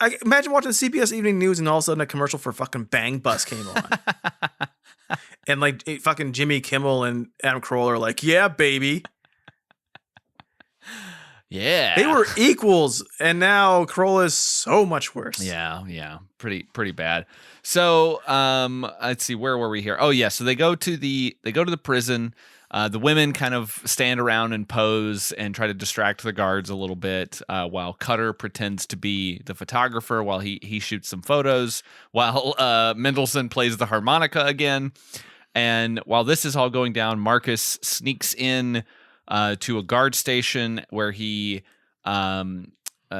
I imagine watching the CBS Evening News and all of a sudden a commercial for fucking Bang Bus came on. And like fucking Jimmy Kimmel and Adam Carolla are like, yeah, baby. Yeah. They were equals, and now Carolla is so much worse. Yeah. Pretty bad. So, let's see, where were we here? Oh yeah, so they go to the prison. The women kind of stand around and pose and try to distract the guards a little bit, while Cutter pretends to be the photographer while he shoots some photos, while Mendelsohn plays the harmonica again. And while this is all going down, Marcus sneaks in to a guard station where he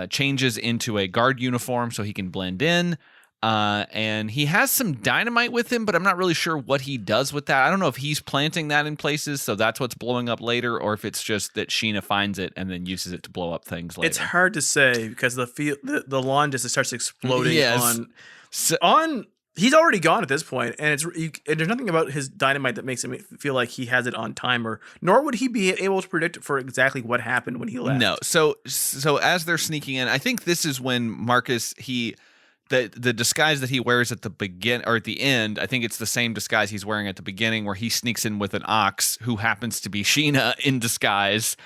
changes into a guard uniform so he can blend in. And he has some dynamite with him, but I'm not really sure what he does with that. I don't know if he's planting that in places, so that's what's blowing up later, or if it's just that Sheena finds it and then uses it to blow up things later. It's hard to say because the lawn just starts exploding on. He's already gone at this point, and there's nothing about his dynamite that makes him feel like he has it on timer, nor would he be able to predict for exactly what happened when he left. No. So as they're sneaking in, I think this is when Marcus, the disguise that he wears at the begin or at the end, I think it's the same disguise he's wearing at the beginning, where he sneaks in with an ox who happens to be Sheena in disguise,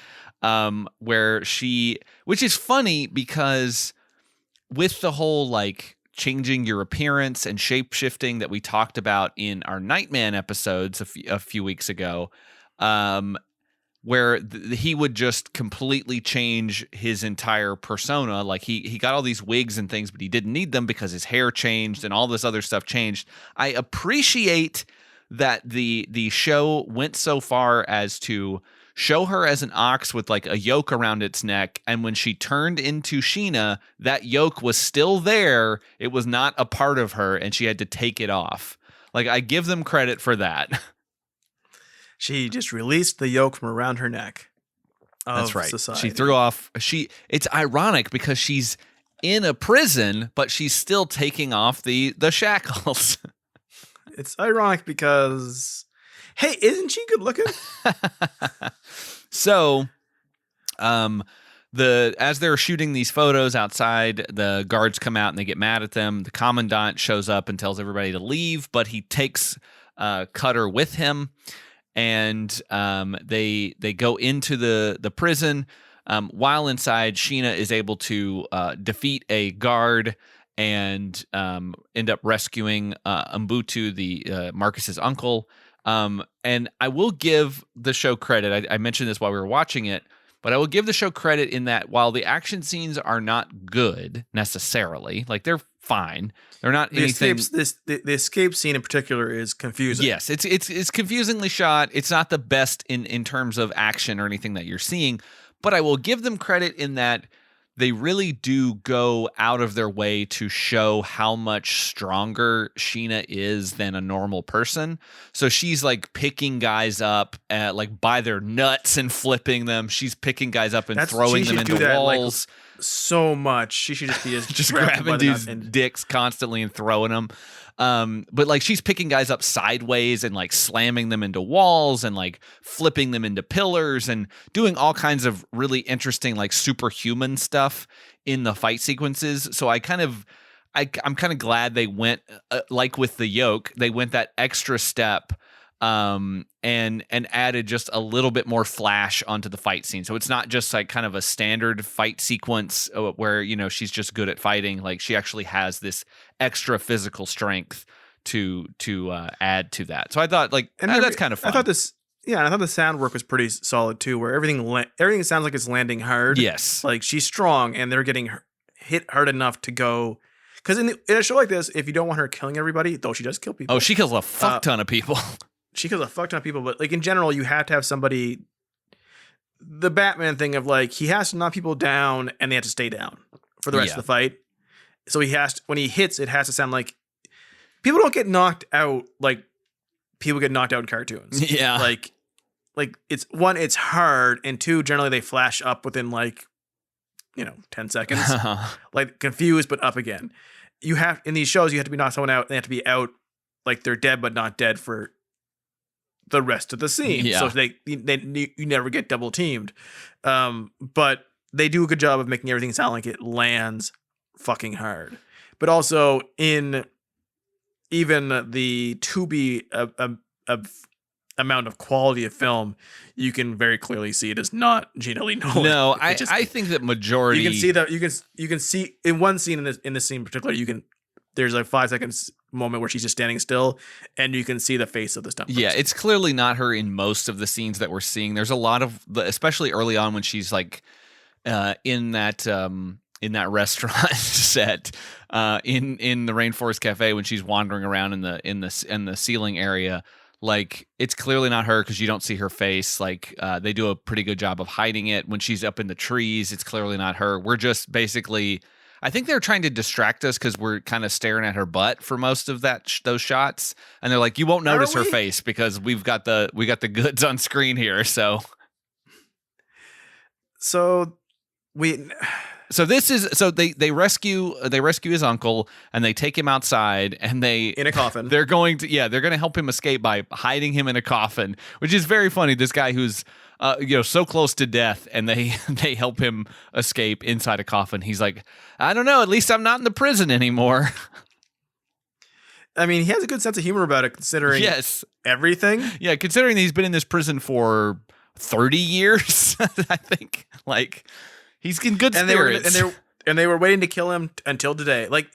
which is funny because with the whole like changing your appearance and shape shifting that we talked about in our Nightman episodes a few weeks ago, where he would just completely change his entire persona. Like he got all these wigs and things, but he didn't need them because his hair changed and all this other stuff changed. I appreciate that the show went so far as to show her as an ox with like a yoke around its neck. And when she turned into Sheena, that yoke was still there. It was not a part of her and she had to take it off. Like, I give them credit for that. She just released the yoke from around her neck. That's right. Society. She threw off. It's ironic because she's in a prison, but she's still taking off the shackles. It's ironic because, hey, isn't she good looking? So, as they're shooting these photos outside, the guards come out and they get mad at them. The commandant shows up and tells everybody to leave, but he takes Cutter with him, and they go into the prison. While inside, Sheena is able to defeat a guard and end up rescuing Mbutu, the Marcus's uncle. And I will give the show credit. I mentioned this while we were watching it, but I will give the show credit in that while the action scenes are not good necessarily, like they're fine, they're not anything. The escape scene in particular is confusing. Yes, it's confusingly shot. It's not the best in terms of action or anything that you're seeing, but I will give them credit in that they really do go out of their way to show how much stronger Sheena is than a normal person. So she's like picking guys up like by their nuts and flipping them. She's picking guys up and throwing them into walls. Like, so much. She should just be just grabbing dudes' dicks constantly and throwing them. But like she's picking guys up sideways and like slamming them into walls and like flipping them into pillars and doing all kinds of really interesting like superhuman stuff in the fight sequences. So I'm kind of glad they went like with the yoke, they went that extra step and added just a little bit more flash onto the fight scene. So it's not just like kind of a standard fight sequence where, you know, she's just good at fighting. Like she actually has this extra physical strength to add to that. So I thought like that's kind of fun. I thought the sound work was pretty solid too, where everything sounds like it's landing hard. Yes. Like she's strong and they're getting hit hard enough to go. Because in a show like this, if you don't want her killing everybody, though she does kill people. Oh, she kills a fuck ton of people. She kills a fuck ton of people, but like in general, you have to have somebody. The Batman thing of like he has to knock people down and they have to stay down for the rest of the fight. So he has to, when he hits, it has to sound like people don't get knocked out like people get knocked out in cartoons. Yeah, like it's one, it's hard, and two, generally they flash up within like 10 seconds, like confused but up again. You have in these shows you have to be knocked someone out. They have to be out like they're dead but not dead for the rest of the scene. Yeah. So you never get double teamed. But they do a good job of making everything sound like it lands fucking hard. But also in even the amount of quality of film, you can very clearly see it is not Gena Lee Nolin. No, I think that majority you can see that you can see in one scene in this scene in particular, there's like 5 seconds moment where she's just standing still and you can see the face of the stunt person. Yeah, it's clearly not her in most of the scenes that we're seeing. There's a lot of especially early on when she's like in that restaurant set in the Rainforest Cafe when she's wandering around in the ceiling area. Like it's clearly not her because you don't see her face. Like they do a pretty good job of hiding it. When she's up in the trees, it's clearly not her. We're just basically, I think they're trying to distract us because we're kind of staring at her butt for most of those shots, and they're like, you won't notice her face because we got the goods on screen here. So they rescue his uncle and they take him outside and in a coffin. They're going to help him escape by hiding him in a coffin, which is very funny. This guy who's so close to death, and they help him escape inside a coffin. He's like, I don't know, at least I'm not in the prison anymore. I mean, he has a good sense of humor about it considering everything. Yeah, considering he's been in this prison for 30 years, I think. Like, he's in good spirits. And they were waiting to kill him until today. Like,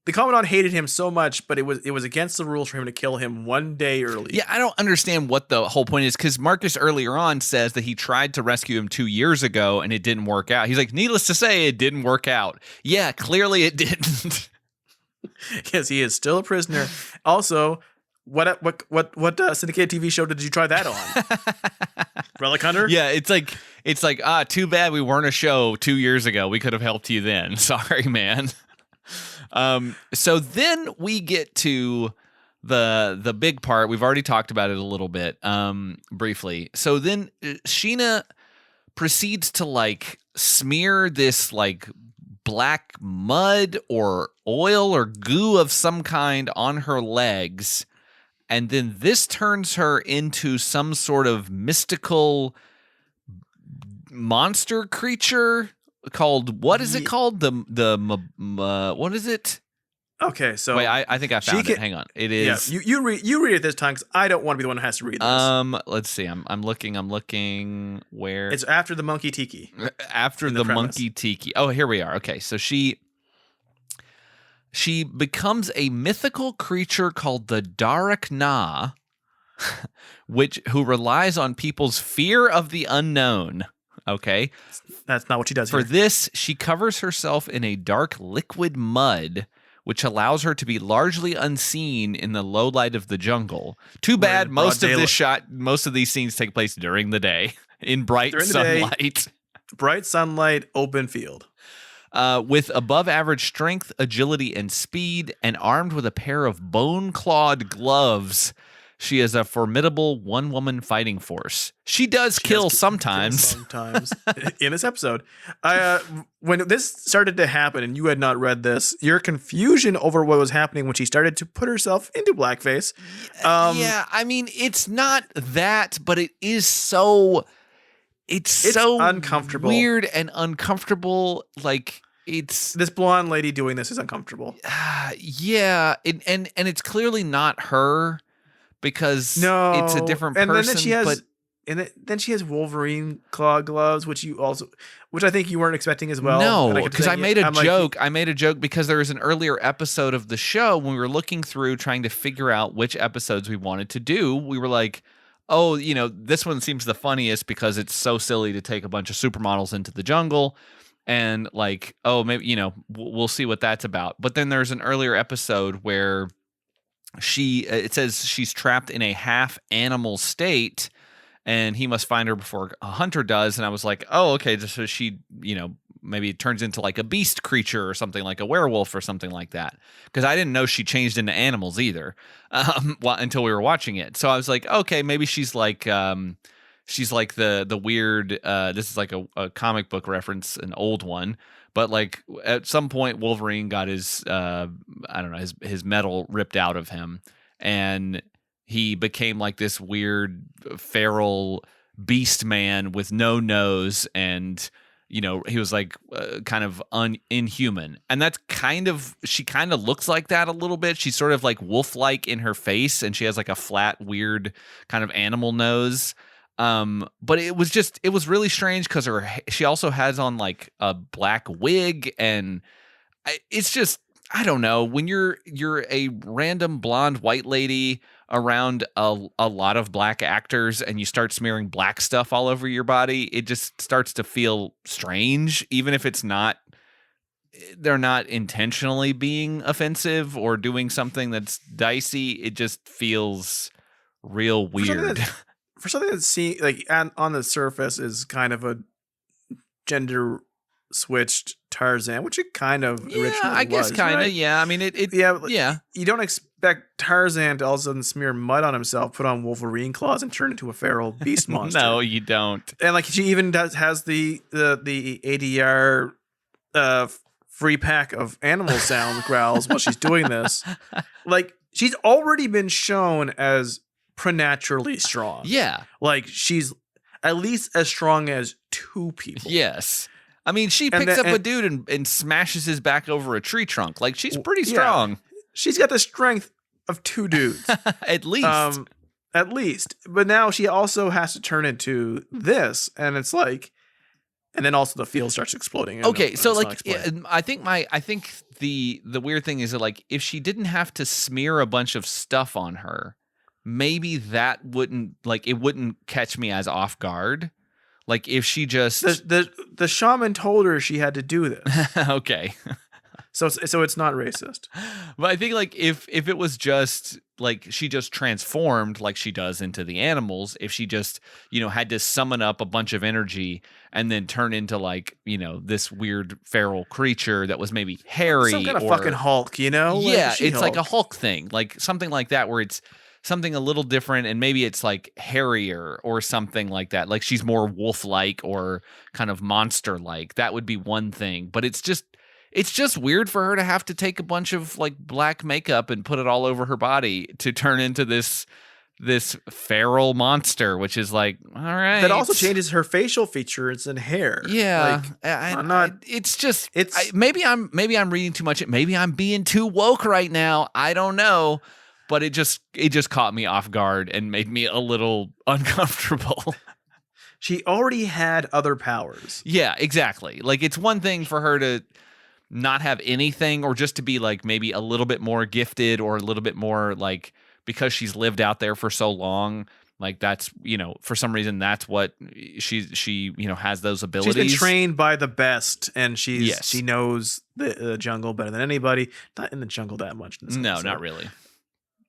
the Commandant hated him so much, but it was against the rules for him to kill him one day early. Yeah, I don't understand what the whole point is, because Marcus earlier on says that he tried to rescue him 2 years ago and it didn't work out. He's like, needless to say, it didn't work out. Yeah, clearly it didn't. Yes, he is still a prisoner. Also, what syndicated TV show did you try that on? Relic Hunter? Yeah, it's like too bad we weren't a show 2 years ago. We could have helped you then. Sorry, man. So then we get to the big part. We've already talked about it a little bit, briefly. So then Sheena proceeds to like smear this like black mud or oil or goo of some kind on her legs. And then this turns her into some sort of mystical monster creature called, what is it called? What is it? Okay, so wait, I think I found it. Hang on, it is. Yeah, you read it this time because I don't want to be the one who has to read this. Let's see. I'm looking where it's after the monkey tiki. After the monkey tiki. Oh, here we are. Okay, so she becomes a mythical creature called the Darak Na, who relies on people's fear of the unknown. Okay. That's not what she does For here. this, she covers herself in a dark liquid mud, which allows her to be largely unseen in the low light of the jungle. Too bad most of these scenes take place during the day in bright sunlight. Bright sunlight, open field. With above average strength, agility, and speed, and armed with a pair of bone-clawed gloves, she is a formidable one-woman fighting force. She does kill sometimes. Sometimes in this episode. When this started to happen and you had not read this, your confusion over what was happening when she started to put herself into blackface. Yeah, I mean, it's not that, but it is so... It's so uncomfortable. Weird and uncomfortable. Like, it's... This blonde lady doing this is uncomfortable. Yeah, and it's clearly not her, because it's a different person. Then she has Wolverine claw gloves, which I think you weren't expecting as well. No, because I made a joke. I made a joke because there was an earlier episode of the show when we were looking through trying to figure out which episodes we wanted to do. We were like, oh, this one seems the funniest because it's so silly to take a bunch of supermodels into the jungle. And like, oh, maybe, we'll see what that's about. But then there's an earlier episode where it says she's trapped in a half animal state and he must find her before a hunter does. And I was like, oh, okay. So she, maybe it turns into like a beast creature or something, like a werewolf or something like that. Because I didn't know she changed into animals either until we were watching it. So I was like, okay, maybe she's like the weird, this is like a comic book reference, an old one. But like at some point Wolverine got his, his metal ripped out of him. And he became like this weird feral beast man with no nose, and he was like kind of inhuman. And that's she kind of looks like that a little bit. She's sort of like wolf-like in her face, and she has like a flat, weird kind of animal nose. But it was really strange because she also has on like a black wig, and it's just, I don't know, when you're a random blonde white lady around a lot of black actors and you start smearing black stuff all over your body, it just starts to feel strange, even if they're not intentionally being offensive or doing something that's dicey. It just feels real weird. For something that's like on the surface is kind of a gender switched Tarzan, which it kind of originally was. I guess kind of, right? Yeah. I mean, yeah. You don't expect Tarzan to all of a sudden smear mud on himself, put on Wolverine claws, and turn into a feral beast monster. No, you don't. And like she even has the ADR free pack of animal sound growls while she's doing this. Like she's already been shown as preternaturally strong. Yeah. Like she's at least as strong as two people. Yes. I mean, she picks up a dude and smashes his back over a tree trunk. Like, she's pretty strong. Yeah. She's got the strength of two dudes. At least. At least. But now she also has to turn into this. And it's like, And then also the field starts exploding. Okay, so it's not like explained. I think the weird thing is that like if she didn't have to smear a bunch of stuff on her, maybe that wouldn't it wouldn't catch me as off guard. Like if she just The shaman told her she had to do this. okay. So it's not racist. But I think like if it was just like she just transformed like she does into the animals, if she just, had to summon up a bunch of energy and then turn into like, this weird feral creature that was maybe hairy Some kind of or fucking Hulk, yeah, Like, it's like a Hulk thing, like something like that where it's something a little different and maybe it's like hairier or something like that. Like she's more wolf-like or kind of monster-like. That would be one thing, but it's just weird for her to have to take a bunch of like black makeup and put it all over her body to turn into this feral monster, which is like, all right. That also changes her facial features and hair. Yeah, maybe I'm reading too much. Maybe I'm being too woke right now. I don't know, but it just caught me off guard and made me a little uncomfortable. She already had other powers. Yeah, exactly. Like it's one thing for her to not have anything or just to be like maybe a little bit more gifted or a little bit more like because she's lived out there for so long, like that's, for some reason that's what she has those abilities. She's been trained by the best and she knows the jungle better than anybody. Not in the jungle that much. No, not really.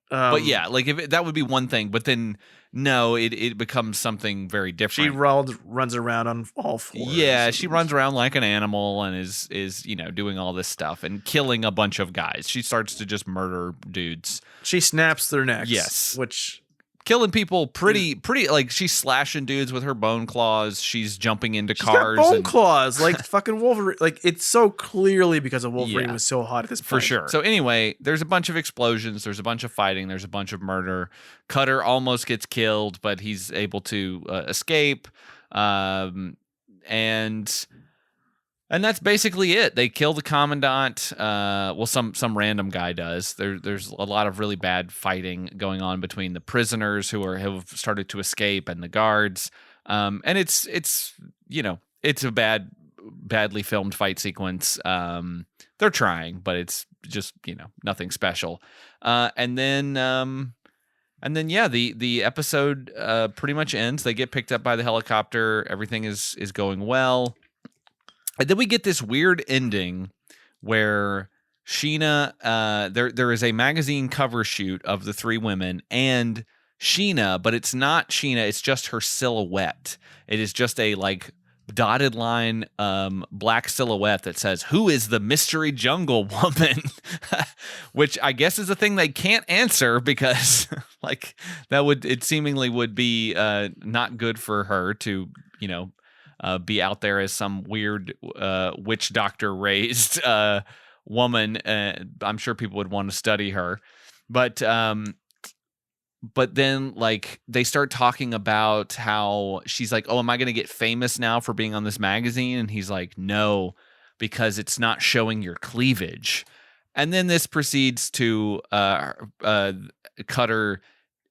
But yeah, like that would be one thing, but then no, it becomes something very different. She runs around on all fours. Yeah, she runs around like an animal and is doing all this stuff and killing a bunch of guys. She starts to just murder dudes. She snaps their necks. Yes, which killing people pretty like she's slashing dudes with her bone claws. She's jumping into cars. Got bone claws like fucking Wolverine. Like it's so clearly because of Wolverine was so hot at this point. For sure. So anyway, there's a bunch of explosions. There's a bunch of fighting. There's a bunch of murder. Cutter almost gets killed, but he's able to escape. And that's basically it. They kill the commandant. Well, some random guy does. There's a lot of really bad fighting going on between the prisoners who have started to escape and the guards. And it's a badly filmed fight sequence. They're trying, but it's just nothing special. And then the episode pretty much ends. They get picked up by the helicopter. Everything is going well. And then we get this weird ending where Sheena, there is a magazine cover shoot of the three women and Sheena, but it's not Sheena, it's just her silhouette. It is just a like dotted line black silhouette that says, "Who is the mystery jungle woman?" Which I guess is a thing they can't answer because like it seemingly would be not good for her to, be out there as some weird witch doctor raised woman. I'm sure people would want to study her, but then like they start talking about how she's like, "Oh, am I going to get famous now for being on this magazine?" And he's like, "No, because it's not showing your cleavage." And then this proceeds to Cutter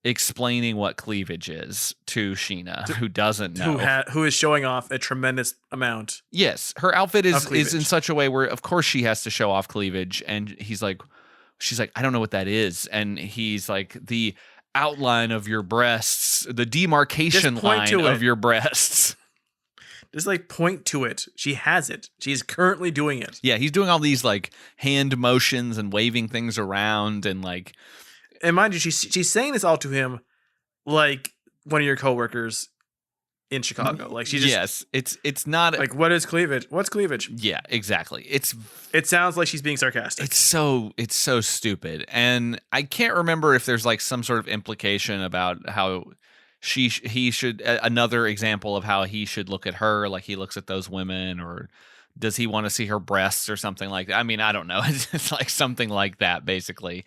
explaining what cleavage is to Sheena, who doesn't know, who is showing off a tremendous amount. Yes, her outfit is in such a way where, of course, she has to show off cleavage, and she's like, "I don't know what that is," and he's like, "The outline of your breasts, the demarcation line of your breasts." Just like point to it. She has it. She's currently doing it. Yeah, he's doing all these like hand motions and waving things around and like. And mind you, she's saying this all to him like one of your coworkers in Chicago. Like she just it's not like, what is cleavage? What's cleavage? Yeah, exactly. It sounds like she's being sarcastic. It's so stupid. And I can't remember if there's like some sort of implication about how he should another example of how he should look at her like he looks at those women, or does he want to see her breasts or something like that? I mean, I don't know. It's like something like that basically.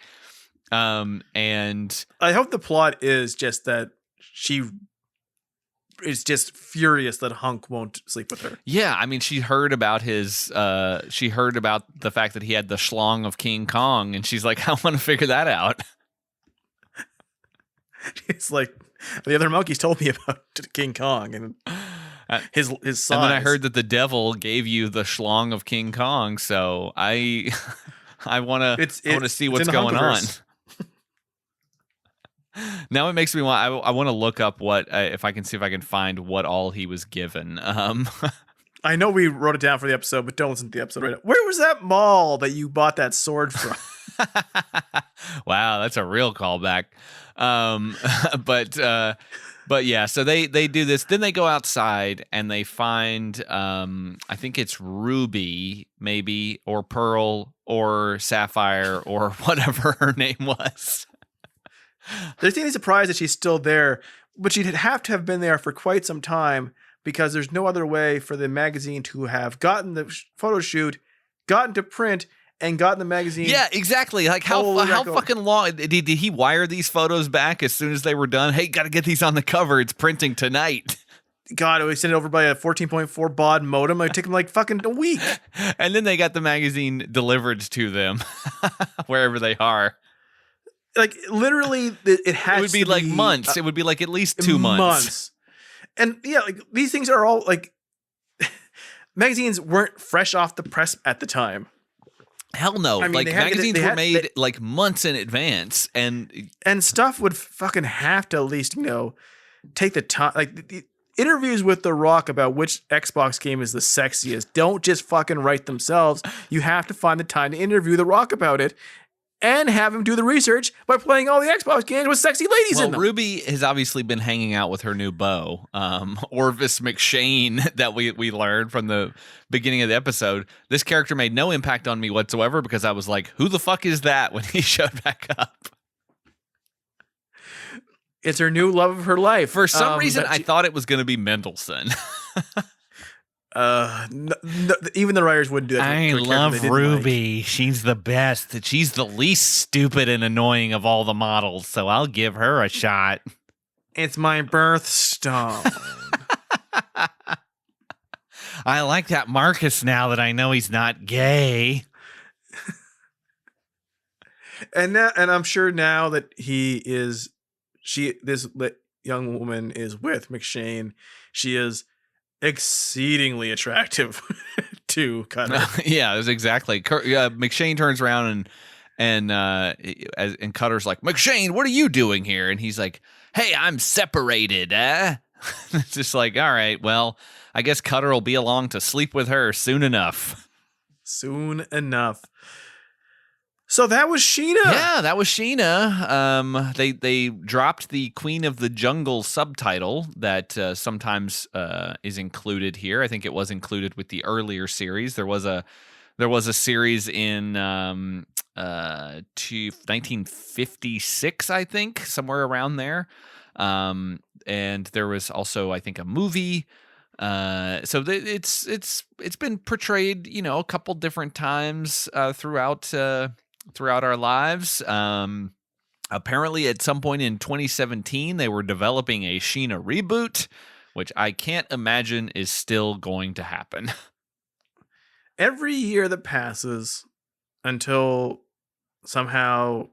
And I hope the plot is just that she is just furious that Hunk won't sleep with her. Yeah, I mean, she heard about the fact that he had the schlong of King Kong, and she's like, "I want to figure that out." It's like, the other monkeys told me about King Kong, and his size. And then I heard that the devil gave you the schlong of King Kong, so I want to see what's going on. Now it makes me want. I want to look up what if I can see if I can find what all he was given. I know we wrote it down for the episode, but don't listen to the episode right now. Where was that mall that you bought that sword from? Wow, that's a real callback. But yeah, so they do this. Then they go outside and they find I think it's Ruby, maybe, or Pearl, or Sapphire, or whatever her name was. They're seemingly surprised that she's still there, but she'd have to have been there for quite some time because there's no other way for the magazine to have gotten the photo shoot, gotten to print, and gotten the magazine. Yeah, exactly. Like how fucking long did he wire these photos back as soon as they were done? Hey, got to get these on the cover. It's printing tonight. God, we sent it over by a 14.4 baud modem. It took them like fucking a week. And then they got the magazine delivered to them wherever they are. Like literally, it has. It would be like months. It would be like at least 2 months. And yeah, like these things are all like magazines weren't fresh off the press at the time. Hell no. I mean, like magazines were made like months in advance, and stuff would fucking have to at least, take the time. Like the interviews with The Rock about which Xbox game is the sexiest don't just fucking write themselves. You have to find the time to interview The Rock about it and have him do the research by playing all the Xbox games with sexy ladies in them. Ruby has obviously been hanging out with her new beau, Orvis McShane, that we learned from the beginning of the episode. This character made no impact on me whatsoever because I was like, who the fuck is that when he showed back up? It's her new love of her life. For some reason, I thought it was going to be Mendelssohn. No, even the writers wouldn't do that. I love Ruby. Like. She's the best. She's the least stupid and annoying of all the models, so I'll give her a shot. It's my birthstone. I like that Marcus now that I know he's not gay. And I'm sure now that this young woman is with McShane, she is exceedingly attractive to Cutter. Yeah, that's exactly. McShane turns around and Cutter's like, McShane, what are you doing here? And he's like, hey, I'm separated, eh? It's just like, all right, well, I guess Cutter will be along to sleep with her soon enough. Soon enough. So that was Sheena. Yeah, that was Sheena. They dropped the Queen of the Jungle subtitle that sometimes is included here. I think it was included with the earlier series. There was a series in 1956, I think, somewhere around there. And there was also, I think, a movie. So it's been portrayed, a couple different times throughout our lives. Apparently at some point in 2017, they were developing a Sheena reboot, which I can't imagine is still going to happen. Every year that passes until somehow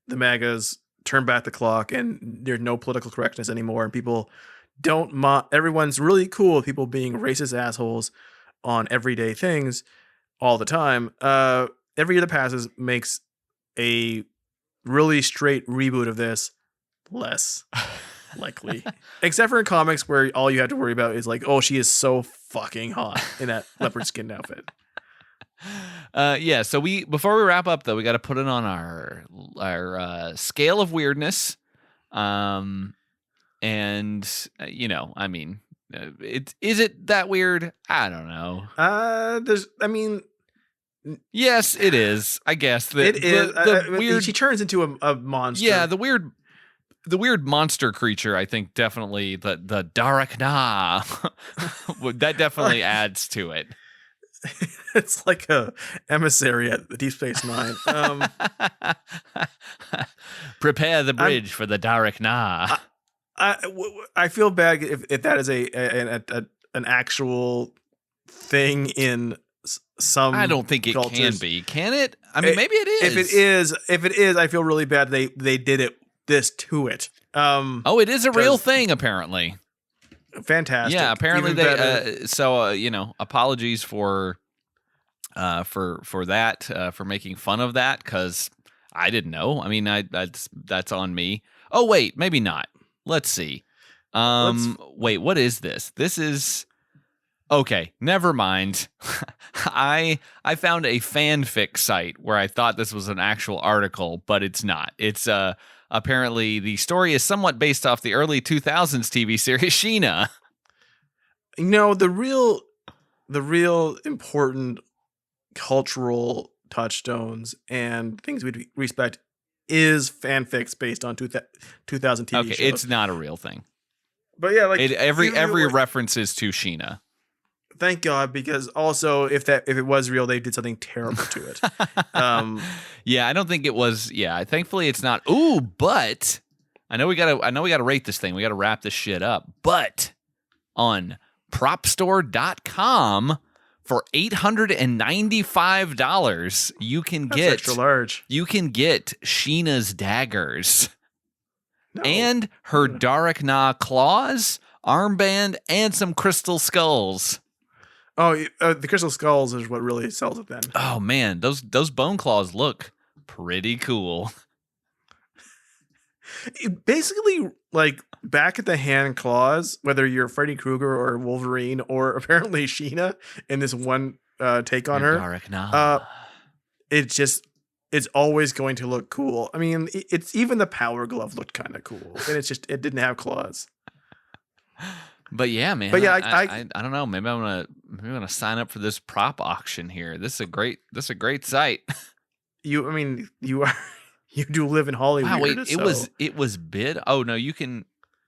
the MAGAs turn back the clock and there's no political correctness anymore and people everyone's really cool with people being racist assholes on everyday things all the time. Every year that passes makes a really straight reboot of this less likely. Except for in comics where all you have to worry about is like, oh, she is so fucking hot in that leopard skin outfit. Yeah, so before we wrap up though, we got to put it on our scale of weirdness. And is it that weird? I don't know. Yes, it is. I guess it is. The weird. She turns into a monster. Yeah, the weird monster creature. I think definitely the Darakna. That definitely adds to it. It's like a emissary at the Deep Space Nine. Prepare the bridge for the Darakna. I feel bad if that is an actual thing in some. I don't think it cultures. Can be. Can it? I mean, maybe it is. If it is, I feel really bad. They did this to it. It is a real thing apparently. Fantastic. Yeah, apparently Even they. better. Apologies for that, for making fun of that, because I didn't know. I mean, that's on me. Oh wait, maybe not. Let's see. Wait, what is this? This is okay. Never mind. I found a fanfic site where I thought this was an actual article, but it's not. It's apparently the story is somewhat based off the early 2000s TV series Sheena. The real important cultural touchstones and things we respect is fanfics based on 2000 TV shows. It's not a real thing. But yeah, every reference is to Sheena. Thank God, because also if it was real, they did something terrible to it. Yeah, I don't think it was. Yeah, thankfully it's not. Ooh, but I know we gotta rate this thing. We gotta wrap this shit up. But on propstore.com for $895, you can That's get extra large. You can get Sheena's daggers and her Darachna claws, armband, and some crystal skulls. Oh, the crystal skulls is what really sells it then. Oh man, those bone claws look pretty cool. Basically, like back at the hand claws, whether you're Freddy Krueger or Wolverine or apparently Sheena in this one take on her, Darachna. It's always going to look cool. I mean, it's even the power glove looked kind of cool, and it didn't have claws. But yeah, man. But yeah, I don't know. Maybe I'm gonna sign up for this prop auction here. This is a great site. You do live in Hollywood. Wow, wait, it was bid. Oh no,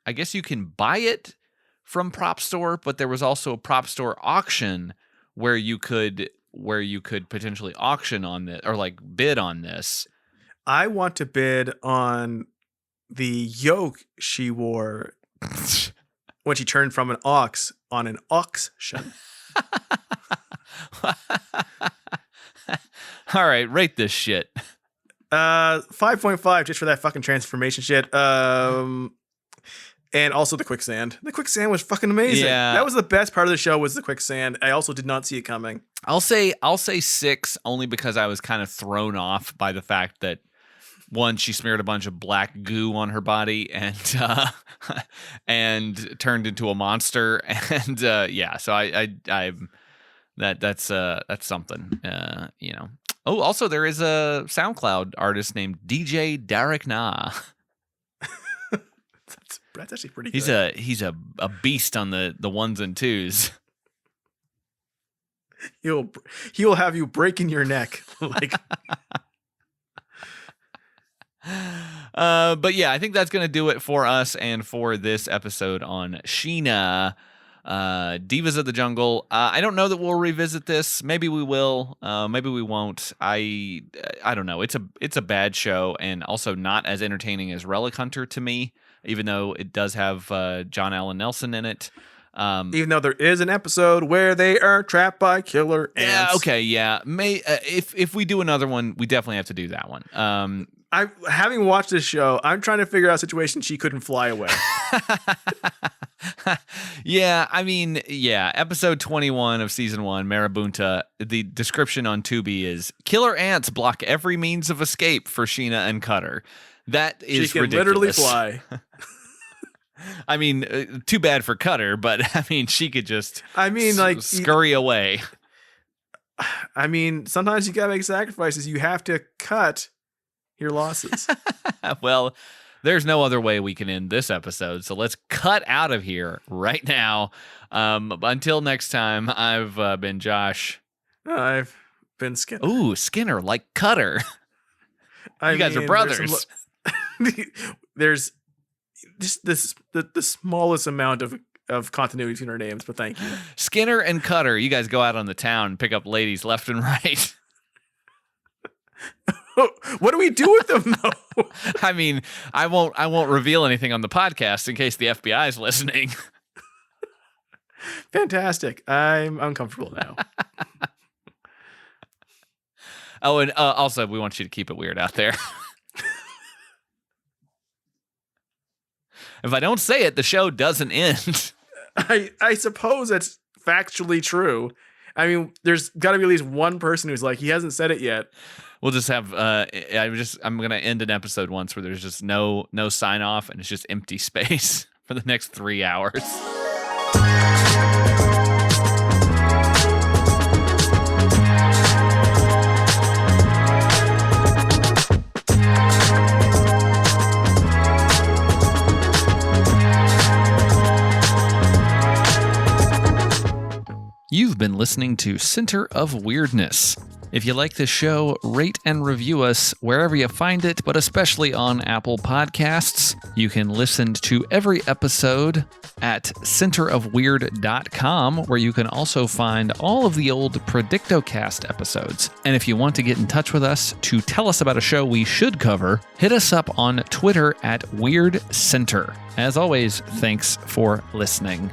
I guess you can buy it from Prop Store, but there was also a Prop Store auction where you could potentially auction on this or like bid on this. I want to bid on the yoke she wore when she turned from an ox on an auction. All right, rate this shit. 5.5 just for that fucking transformation shit. And also the quicksand. The quicksand was fucking amazing. Yeah. That was the best part of the show was the quicksand. I also did not see it coming. I'll say 6 only because I was kind of thrown off by the fact that one, she smeared a bunch of black goo on her body and turned into a monster. And so that's something. Oh, also there is a SoundCloud artist named DJ Darachna. That's actually pretty good. He's a beast on the ones and twos. He'll have you breaking your neck. Like but yeah, I think that's gonna do it for us and for this episode on Sheena, Divas of the Jungle. I don't know that we'll revisit this. Maybe we will. Maybe we won't. I don't know. It's a bad show and also not as entertaining as Relic Hunter to me, even though it does have John Allen Nelson in it. Even though there is an episode where they are trapped by killer ants. Yeah. Okay. Yeah. If we do another one, we definitely have to do that one. Having watched this show, I'm trying to figure out a situation she couldn't fly away. Yeah, I mean, episode 21 of season 1, Marabunta, the description on Tubi is killer ants block every means of escape for Sheena and Cutter. That is she can ridiculous. Literally fly. I mean, too bad for Cutter, but I mean, she could just scurry away. I mean, sometimes you gotta make sacrifices. You have to cut your losses. Well, there's no other way we can end this episode, so let's cut out of here right now. Until next time, I've been Josh. I've been Skinner. Ooh, Skinner, like Cutter. You guys are brothers. There's just the smallest amount of continuity between our names, but thank you. Skinner and Cutter, you guys go out on the town and pick up ladies left and right. What do we do with them though? I mean, I won't reveal anything on the podcast in case the FBI is listening. Fantastic. I'm uncomfortable now. Oh, and also we want you to keep it weird out there. If I don't say it, the show doesn't end. I suppose it's factually true. I mean, there's got to be at least one person who's like, he hasn't said it yet. We'll just have I'm gonna end an episode once where there's just no sign off and it's just empty space for the next 3 hours. You've been listening to Center of Weirdness. If you like this show, rate and review us wherever you find it, but especially on Apple Podcasts. You can listen to every episode at centerofweird.com, where you can also find all of the old Predictocast episodes. And if you want to get in touch with us to tell us about a show we should cover, hit us up on Twitter at WeirdCenter. As always, thanks for listening.